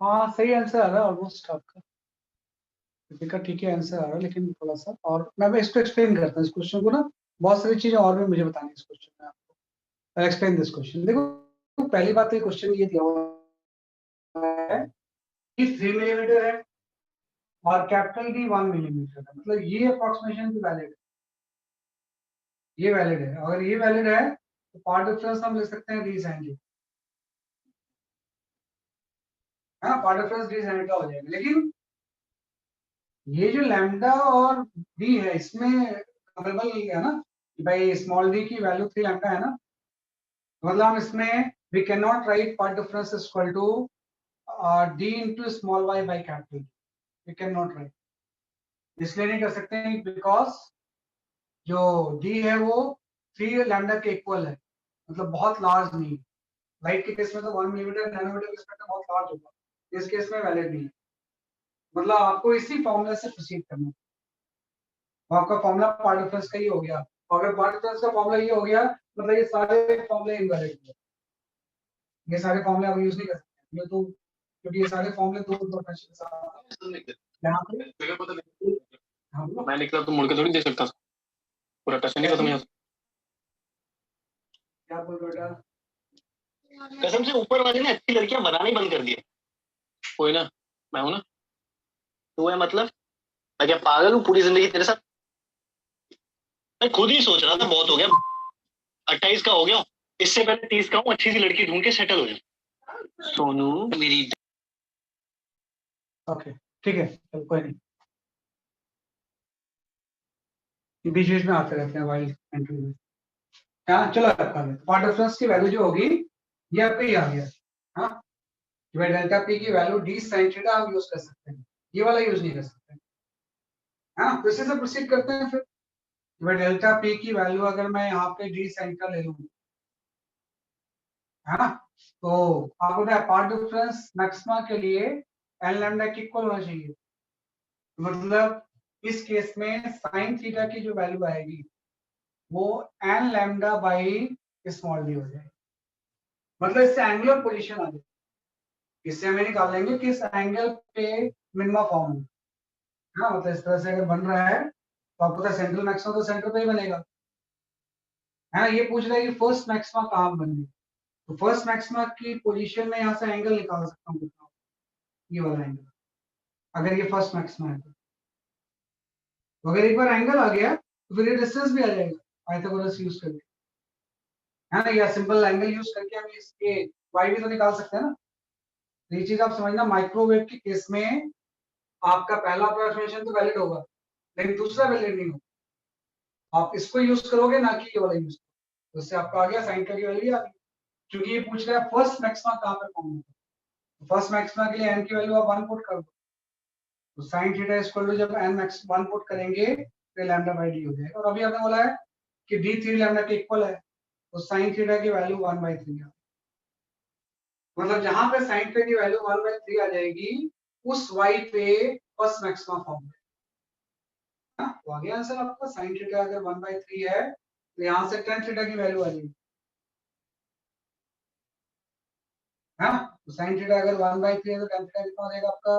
हाँ सही आंसर आ रहा है ऑलमोस्ट आपका, का ठीक है आंसर आ रहा है, लेकिन थोड़ा सा और मैं इसको एक्सप्लेन करता हूँ इस क्वेश्चन को ना, बहुत सारी चीजें और भी मुझे बतानी है इस क्वेश्चन में आपको। Explain this question. देखो पहली बात तो क्वेश्चन ये दिया हुआ है कि 3 मिलीमीटर है और कैपिटल डी 1 मिलीमीटर है, मतलब ये अप्रोक्सीमेशन भी वैलिड है, ये वैलिड है। अगर ये वैलिड है तो पार्ट डिफरेंस हम ले सकते हैं डी साइन डी, हाँ पार्ट डिफरेंस डी साइन का हो जाएगा। लेकिन ये जो लैम्डा और डी है इसमें अवेलेबल है ना कि भाई स्मॉल डी की वैल्यू 3 लैम्डा है ना, मतलब हम इसमें we can not write path difference is equal to D into small Y by capital, we can not write, इसलिए नहीं कर सकते बिकॉज जो डी है वो 3 लैम्डा के इक्वल है, मतलब बहुत लार्ज नहीं। लाइट के केस में तो 1 मिलीमीटर नैनोमीटर के स्पेक्ट्रम बहुत लार्ज होगा, इस केस में वैलिड नहीं है। मतलब आपको इसी फॉर्मूला से प्रोसीड करना है, तो आपका फॉर्मूला पार्ट डिफरेंस का ही हो गया। और अगर पार्ट डिफरेंस का फॉर्मूला ये हो गया मतलब ये सारे फॉर्मूले इनवैलिड हो गए, ये सारे फॉर्मूले आप यूज नहीं कर सकते ये तो, क्योंकि ये सारे फॉर्मूले दो प्रोफेशन के साथ यहाँ पे। हाँ बोलो। मैं निकला तो मुड़ के थोड़ी दे सकता था, पूरा टच नहीं खत्म यहाँ से। क्या बोल रहे हो बेटा? कसम से ऊपर वाले ने अच्छी लड़कियां बनाने ही बंद कर दिए। कोई ना, मैं हूं ना, तू है मतलब मैं क्या पागल हूँ पूरी जिंदगी तेरे साथ? मैं खुद ही सोच रहा था बहुत हो गया, 28 का हो गया हूँ, इससे पहले 30 का हूँ, अच्छी सी लड़की ढूंढ के सेटल हो जाए। सोनू मेरी ओके ठीक है चलो कोई नहीं, ये बीच बीच में आते रहते हैं वाइल्ड एंट्री में। हाँ चलो पार्ट डिफरेंस की वैल्यू जो होगी ये आपका ही आ गया। हाँ डेल्टा पी की वैल्यू डी साइन थीटा हम यूज कर सकते हैं, ये वाला यूज नहीं कर सकते। है ना। तो इसी से प्रोसीड करते हैं फिर। मैं डेल्टा पी की वैल्यू अगर मैं यहाँ पे डी सेंटर ले लूँ, है ना, तो आपको पता है पार्ट डिफरेंस मैक्सिमा के लिए एन लैम्डा के इक्वल होना चाहिए। मतलब इस केस में साइन थीटा की जो वैल्यू आएगी वो N lambda by small D हो जाएगी। मतलब इससे एंगुलर पोजीशन आ जाएगी। इससे हमें निकाल लेंगे कि इस एंगल पे मिनिमा फॉर्म है ना। मतलब इस तरह से अगर बन रहा है तो आपको पता है सेंट्रल मैक्सिमा तो सेंटर पे ही बनेगा, है ना। ये पूछ रहा है कि फर्स्ट मैक्सिमा कहाँ बन गई। तो फर्स्ट मैक्सिमा की पोजीशन में यहाँ से एंगल निकाल सकता हूँ कितना, ये वाला एंगल, अगर ये फर्स्ट मैक्सिमा है तो अगर एक बार एंगल आ गया तो फिर ये डिस्टेंस भी आ जाएगा पाइथागोरस यूज करके, है ना। या सिंपल एंगल यूज करके हम इसके वाई भी तो निकाल सकते हैं ना। तो ये चीज आप समझना, माइक्रोवेव के केस में आपका पहला अप्रोक्सीमेशन तो वैलिड होगा लेकिन दूसरा वैलिड नहीं होगा। आप इसको यूज करोगे ना कि ये वाला यूज करोगे, तो इससे आपको आ गया साइन का की वैल्यू आ गई। क्योंकि ये पूछ रहा है फर्स्ट मैक्सिमा कहाँ पे फॉर्म होगा, तो फर्स्ट मैक्सिमा के लिए एन की वैल्यू आप 1 पुट कर दो, तो साइन थीटा इक्वल टू जब एन मैक्स 1 पुट करेंगे तो लैम्डा बाई डी हो जाएगा। और अभी आपने बोला है कि डी 3 लैम्डा के इक्वल है, तो साइन थीटा की वैल्यू 1/3 है। मतलब जहां पे साइन थीटा की वैल्यू 1/3 आ जाएगी उस वाई पे फर्स्ट मैक्सिमा फॉर्म है। तो आ गया आंसर आपका। साइन थीटा अगर 1/3 है तो यहाँ से tan थीटा की वैल्यू आ जाएगी, है ना। तो साइन थीटा अगर 1/3 है तो tan थीटा कितना हो जाएगा आपका,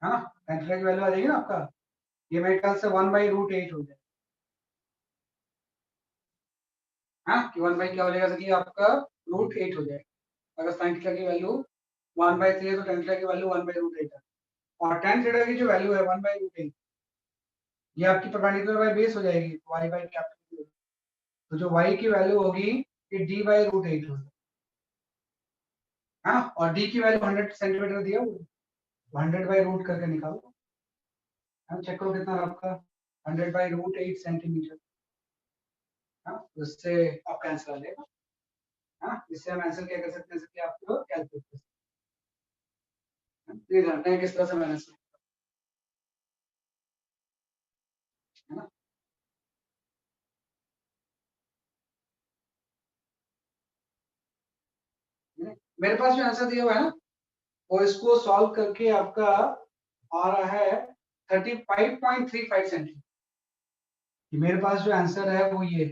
है ना। tan थीटा की वैल्यू आ जाएगी ना आपका, ये मेरे ख्याल से 1/√8 हो जाएगा, हाँ कि 1 बाई क्या हो जाएगा कि आपका √8 हो जाएगा। अगर साइन थीटा की वैल्यू 1/3 है तो tan थीटा की वैल्यू 1/√8 है। और tan थीटा की जो वैल्यू है 1/√8 ये आपकी परपेंडिकुलर बाय बेस हो जाएगी, y बाय कैपिटल। तो जो y की वैल्यू होगी ये d/√8 होगी, है ना। और d की वैल्यू 100 सेंटीमीटर दिया हुआ, 100/√8 करके निकालो, हम चेक करो कितना है आपका 100/√8 सेंटीमीटर, हाँ तो इससे आपका आंसर आ जाएगा। हाँ इससे हम आंसर क्या कर सकते हैं, इसके आपको कैलकुलेट कर सकते हैं। ये जानते हैं किस तरह से मैनेज है ना। मेरे पास जो आंसर दिया हुआ है ना वो इसको सॉल्व करके आपका आ रहा है 35.35 सेंटीमीटर। मेरे पास जो आंसर है वो ये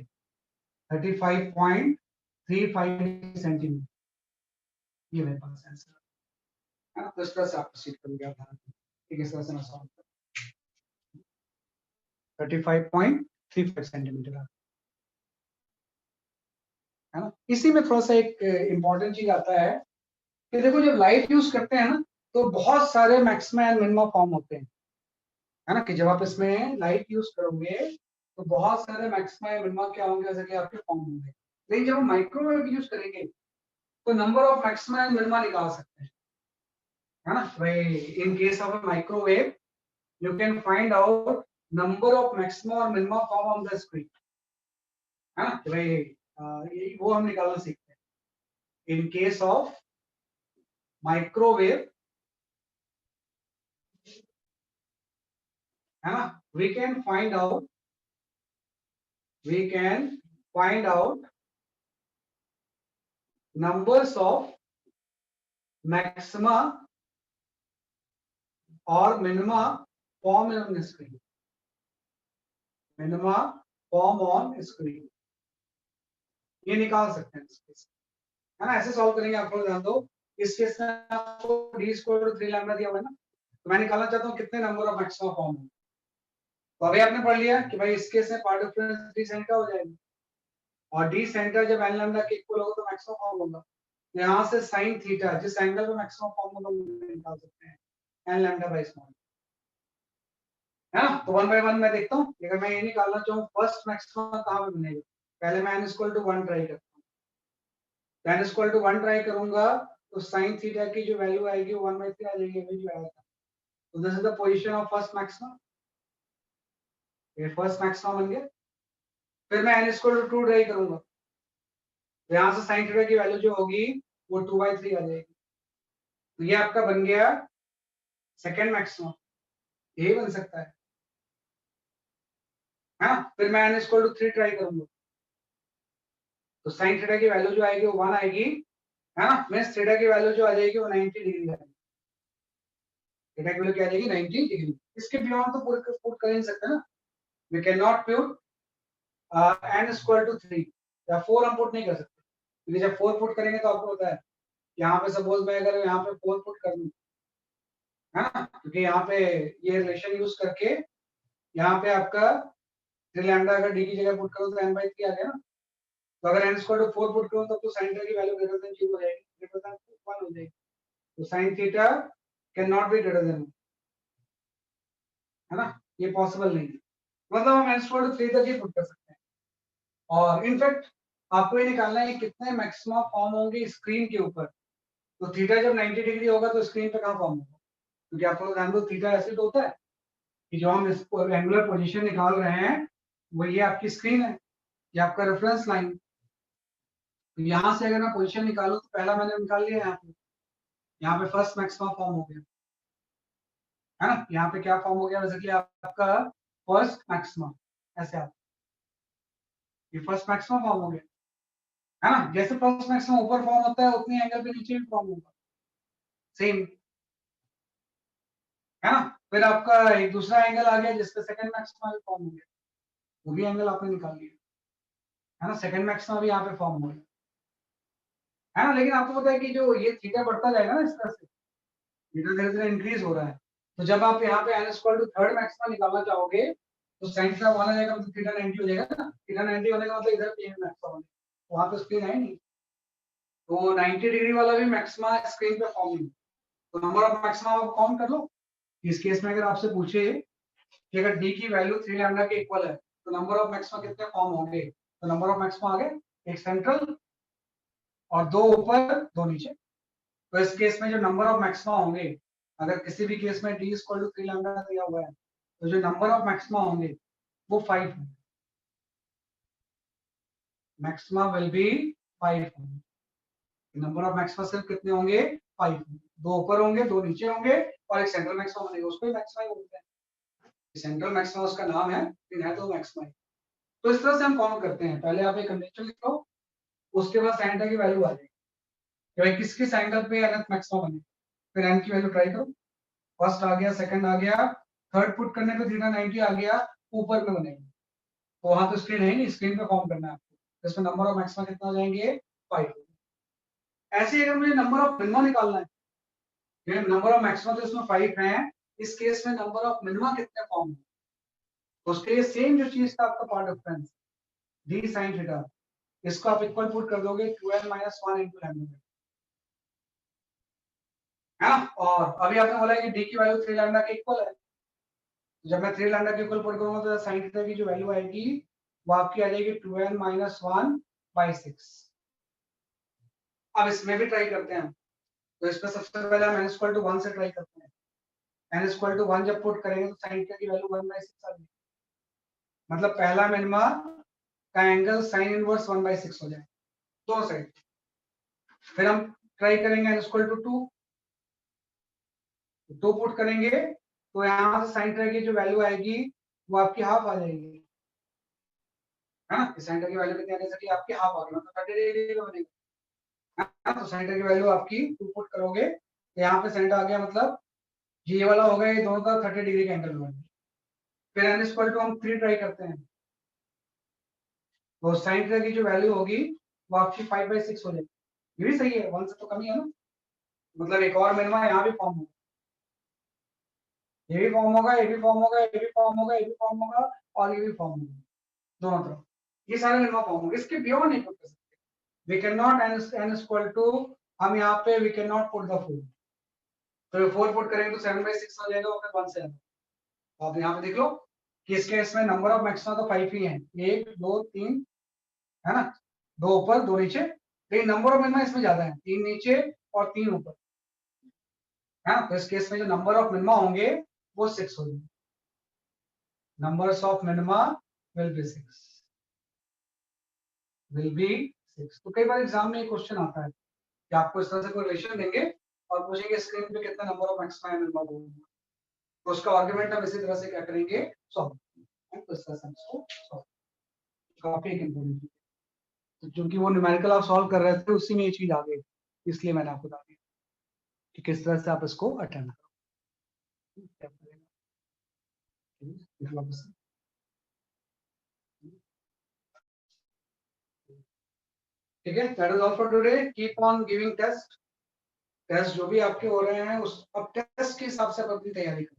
35.35 सेंटीमीटर, ये मेरे पास आंसर है ना। तो इस तरह से आप प्रोसीड करोगे आप ध्यान रखना। ठीक है, इस तरह से मैं सॉल्व कर 35.35 सेंटीमीटर है ना। इसी में थोड़ा सा एक इम्पोर्टेंट चीज आता है कि देखो जब लाइट यूज करते हैं ना तो बहुत सारे मैक्सिमा एंड मिनिमा फॉर्म होते हैं, है ना। कि जब आप इसमें लाइट यूज करोगे तो बहुत सारे मैक्सिमा या मिनिमा क्या होंगे, जैसे कि आपके फॉर्म होंगे। लेकिन जब हम माइक्रोवेव यूज करेंगे तो number of maxima and minima निकाल सकते हैं, है ना भाई। In case of microwave you can find out number of maxima और minima form on the screen, है ना भाई। वो हम निकालना सीखते हैं। इन केस ऑफ माइक्रोवेव, है ना, we can find out numbers of maxima or minima form on screen, minima form on screen, ये निकाल सकते हैं इस केस, है ना। ऐसे सॉल्व करेंगे। आप लोग ध्यान दो, इस केस में आपको d = 3 लैम्डा दिया हुआ है ना, तो मैं निकालना चाहता हूँ कितने नंबर ऑफ मैक्सिमा फॉर्म हो। तो अभी आपने पढ़ लिया कि भाई इस केस में पार्ट डिफरेंस d सेंटर हो जाएगा, और d सेंटर जब n लैम्डा के इक्वल होगा तो मैक्सिमम फॉर्म होगा। यहाँ से साइन थीटा जिस एंगल पे मैक्सिमम फॉर्म होगा वो निकाल सकते हैं n लैम्डा बाय स्मॉल, है ना। तो 1 बाय 1 मैं देखता हूँ। अगर मैं ये निकालना चाहूँ फर्स्ट मैक्सिमम कहाँ पे बनेगा, पहले मैं n = 1 ट्राई करता हूँ। n = 1 ट्राई करूंगा तो साइन थीटा की जो वैल्यू आएगी वो 1/3 आ जाएगी, अभी जो आया था। तो this is the position of first maximum, ये फर्स्ट मैक्सिमम बन गया। फिर मैं n = 2 ट्राई करूंगा, तो यहाँ से साइन थीटा की वैल्यू जो होगी वो 2/3 आ जाएगी। तो ये आपका बन गया सेकेंड मैक्सिमम, यही बन सकता है ना। फिर मैं n इक्वल टू 3 ट्राई करूंगा, तो साइन थीटा की वैल्यू जो आएगी वो 1 आएगी, है ना। मींस थीटा की वैल्यू जो आ जाएगी वो 90 डिग्री आएगी, थीटा की वैल्यू क्या आ जाएगी 90 डिग्री। इसके बियॉन्ड तो पुट कर ही नहीं सकते ना, we can not put n equal to 3 या 4 हम पुट नहीं कर सकते, क्योंकि जब 4 पुट करेंगे तो आपको पता है यहाँ पे सपोज मैं अगर यहाँ पे 4 पुट कर दूं, है ना, क्योंकि यहाँ पे ये रिलेशन यूज करके यहाँ पे आपका 3 लैम्डा अगर डी की जगह पुट करो तो n/3 आ गया ना। तो अगर n स्क्वायर टू 4 पुट करूं तब तो sin थीटा की वैल्यू ग्रेटर देन 0 हो जाएगी, ग्रेटर देन 1 हो जाएगी। तो sin theta can not be greater than, है ना, ये पॉसिबल नहीं है। मतलब हम n स्क्वायर टू 3 तक ही पुट कर सकते हैं। और इनफैक्ट आपको ये निकालना है कि कितने मैक्सिमा फॉर्म होंगे स्क्रीन के ऊपर। तो थीटा जब 90 डिग्री होगा तो स्क्रीन पे कहाँ फॉर्म होगा, क्योंकि आप लोग ध्यान दो थीटा ऐसे तो होता है कि जो हम इस एंगुलर पोजीशन निकाल रहे हैं वो ये आपकी स्क्रीन है, ये आपका रेफरेंस लाइन। तो यहाँ से अगर मैं पोजीशन निकालूं तो पहला मैंने निकाल लिया यहाँ पे फर्स्ट मैक्सिमा फॉर्म हो गया, है ना। यहाँ पे क्या फॉर्म हो गया बेसिकली आपका फर्स्ट मैक्सिमा, ऐसे आप ये फर्स्ट मैक्सिमा फॉर्म हो गया, है ना। जैसे फर्स्ट मैक्सिमा ऊपर फॉर्म होता है उतनी एंगल पे नीचे भी फॉर्म होगा, सेम, है ना। फिर आपका एक दूसरा एंगल आ गया जिसपे सेकंड मैक्सिमा भी फॉर्म हो गया, वो भी एंगल आपने निकाल लिया, है ना। सेकंड मैक्सिमा भी यहाँ पे फॉर्म हो गया, है ना। लेकिन आपको पता है कि जो ये थीटा बढ़ता जाएगा ना इस तरह से, थीटा धीरे धीरे इंक्रीज हो रहा है। तो जब आप यहाँ पे n equal to third maxima निकालना चाहोगे तो sin थीटा 1 आ जाएगा, मतलब थीटा 90 हो जाएगा ना। थीटा 90 होने का मतलब इधर पे मैक्सिमा होने, वहां पे स्क्रीन है नहीं, तो 90 डिग्री वाला भी मैक्सिमा स्क्रीन पे फॉर्म नहीं। तो नंबर ऑफ मैक्सिमा आप काउंट कर लो। इस केस में अगर आपसे पूछे कि अगर d की वैल्यू 3 लैम्डा के इक्वल है तो नंबर ऑफ मैक्सिमा कितने फॉर्म होंगे, तो नंबर ऑफ मैक्सिमा आ गए एक सेंट्रल और 2 ऊपर 2 नीचे। तो इस केस में जो नंबर ऑफ मैक्सिमा होंगे, अगर किसी भी केस में d इक्वल टू 3 लैम्डा दिया हुआ है तो जो नंबर ऑफ मैक्सिमा होंगे वो 5 होंगे, मैक्सिमा विल बी 5 होंगे। नंबर ऑफ मैक्सिमा सिर्फ कितने होंगे 5 होंगे, 2 ऊपर होंगे 2 नीचे होंगे और एक सेंट्रल मैक्सिमा बनेगा, उसको ही मैक्सिमा ही बोलते हैं। सेंट्रल मैक्सिमा उसका नाम है, लेकिन है तो मैक्सिमा ही। तो इस तरह से हम काउंट करते हैं। पहले आप एक कंडीशन लिख लो, उसके बाद sin की वैल्यू आ जाएगी कि भाई किस किस एंगल पे nth मैक्सिमा बने, फिर n की वैल्यू ट्राई करो। फर्स्ट आ गया, सेकंड आ गया, थर्ड पुट करने पे थीटा 90 आ गया, ऊपर में बनेगा। तो वहां तो स्क्रीन है नहीं, स्क्रीन पे फॉर्म करना है आपको। इसमें नंबर ऑफ मैक्सिमा कितना हो जाएंगे 5। ऐसे ही अगर मुझे नंबर ऑफ मिनिमा निकालना है, नंबर ऑफ मैक्सिमा तो इसमें 5 है, इस केस में नंबर ऑफ मिनिमा कितने फॉर्म है, तो उसके लिए सेम जो चीज था आपका path difference d sin theta, इसको आप इक्वल पुट कर दोगे 2n - 1 into लैम्डा, है ना। और अभी आपने बोला कि d की वैल्यू 3 लैम्डा के इक्वल है, जब मैं 3 लैम्डा के इक्वल पुट करूंगा तो sin थीटा की जो वैल्यू आएगी वो आपकी आ जाएगी 2n - 1/6। अब इसमें भी ट्राई करते हैं। तो इसमें सबसे पहले हम n इक्वल टू 1 से ट्राई करते हैं। n इक्वल टू 1 जब पुट करेंगे तो sin थीटा की वैल्यू 1/6 आ जाएगी, मतलब पहला मिनिमा का एंगल sin इनवर्स 1/6 हो जाएगा दोनों साइड। फिर हम ट्राई करेंगे n इक्वल टू 2, 2 पुट करेंगे तो यहाँ से sin थीटा की जो वैल्यू आएगी वो आपकी हाफ आ जाएगी, है ना। sin थीटा की वैल्यू कितनी आने से आपकी हाफ आ गई, मतलब 30 डिग्री का बनेगा, है ना। तो sin थीटा की वैल्यू आपकी 2 पुट करोगे तो यहाँ पे sin थीटा आ गया, मतलब ये वाला होगा, ये दोनों का 30 डिग्री का एंगल होगा। फिर n इक्वल टू हम 3 ट्राई करते हैं, तो sin थीटा की जो वैल्यू होगी वो आपकी 5/6 हो जाएगी। ये भी सही है, 1 से तो कम ही है ना, मतलब एक और मिनिमा यहाँ भी फॉर्म होगा, ये भी फॉर्म होगा, ये भी फॉर्म होगा, ये भी फॉर्म होगा, ये भी फॉर्म होगा और ये भी फॉर्म होगा, दोनों तरफ ये सारे मिनिमा फॉर्म होंगे। इसके बियॉन्ड नहीं पुट कर सकते, we can not n equal to, हम यहाँ पे we can not put the 4, तो 4 पुट करेंगे तो 7/6 हो जाएगा और फिर 1 से तो आप यहाँ पे देख लो कि इस केस में नंबर ऑफ मैक्सिमा तो 5 ही है, 1 2 3, है ना, 2 ऊपर 2 नीचे, लेकिन नंबर ऑफ मिनिमा इसमें ज्यादा है, 3 नीचे और 3 ऊपर, है ना। तो इस केस में जो नंबर ऑफ मिनिमा होंगे वो 6 होंगे, numbers of minima will be 6, will be 6। तो कई बार एग्जाम में एक क्वेश्चन आता है कि आपको इस तरह से कोई रिलेशन देंगे और पूछेंगे स्क्रीन पे कितना नंबर ऑफ मैक्सिमा है मिनिमा होगा, तो उसका आर्गुमेंट हम इसी तरह से क्या करेंगे, सॉल्व। तो इस तरह से हम इसको सॉल्व, काफी एक इम्पोर्टेंट चीज। तो क्योंकि वो न्यूमेरिकल आप सॉल्व कर रहे थे, उसी में ये चीज आ गई, इसलिए मैंने आपको बता दिया कि किस तरह से आप इसको अटेंड करो। ठीक है, that is all for today. Keep on giving test. Test जो भी आपके हो रहे हैं उस अब टेस्ट के हिसाब से आप अपनी तैयारी करो,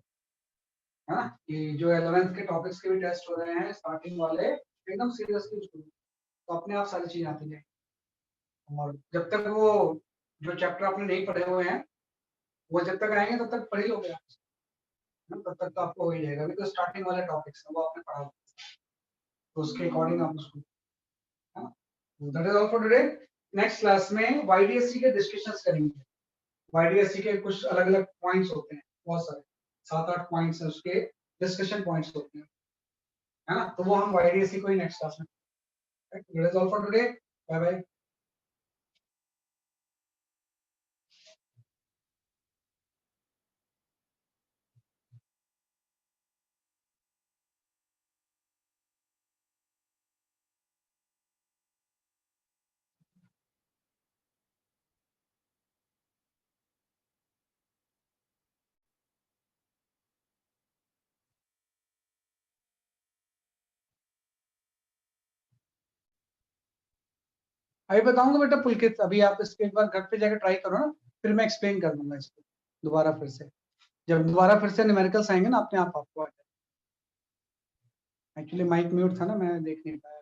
है ना। कि जो 11th के टॉपिक्स के भी टेस्ट हो रहे हैं स्टार्टिंग वाले, एकदम सीरियसली उसको, तो अपने आप सारी चीजें आती जाएंगी। और जब तक वो जो चैप्टर आपने नहीं पढ़े हुए हैं वो जब तक आएंगे तब तक पढ़ ही लोगे आप, तब तक तो आपको हो ही जाएगा। अभी तो स्टार्टिंग वाले टॉपिक्स हैं वो आपने पढ़ा होगा, तो उसके अकॉर्डिंग आप उसको, है ना। That is all for today. Next class में वाईडीएससी के डिस्कशंस करेंगे। वाईडीएससी के कुछ अलग अलग पॉइंट्स होते हैं, बहुत सारे 7-8 पॉइंट्स हैं, उसके डिस्कशन पॉइंट्स होते हैं, है ना। तो वो हम वाईडीएससी को ही नेक्स्ट क्लास में, that is all for today. Bye bye. अभी बताऊंगा बेटा पुलकित, अभी आप इसके एक बार घर पे जाकर ट्राई करो ना, फिर मैं एक्सप्लेन कर दूंगा इसको दोबारा फिर से। जब दोबारा फिर से न्यूमेरिकल्स आएंगे ना अपने आप आपको आ जाएगा। एक्चुअली माइक म्यूट था ना, मैं देख नहीं पाया।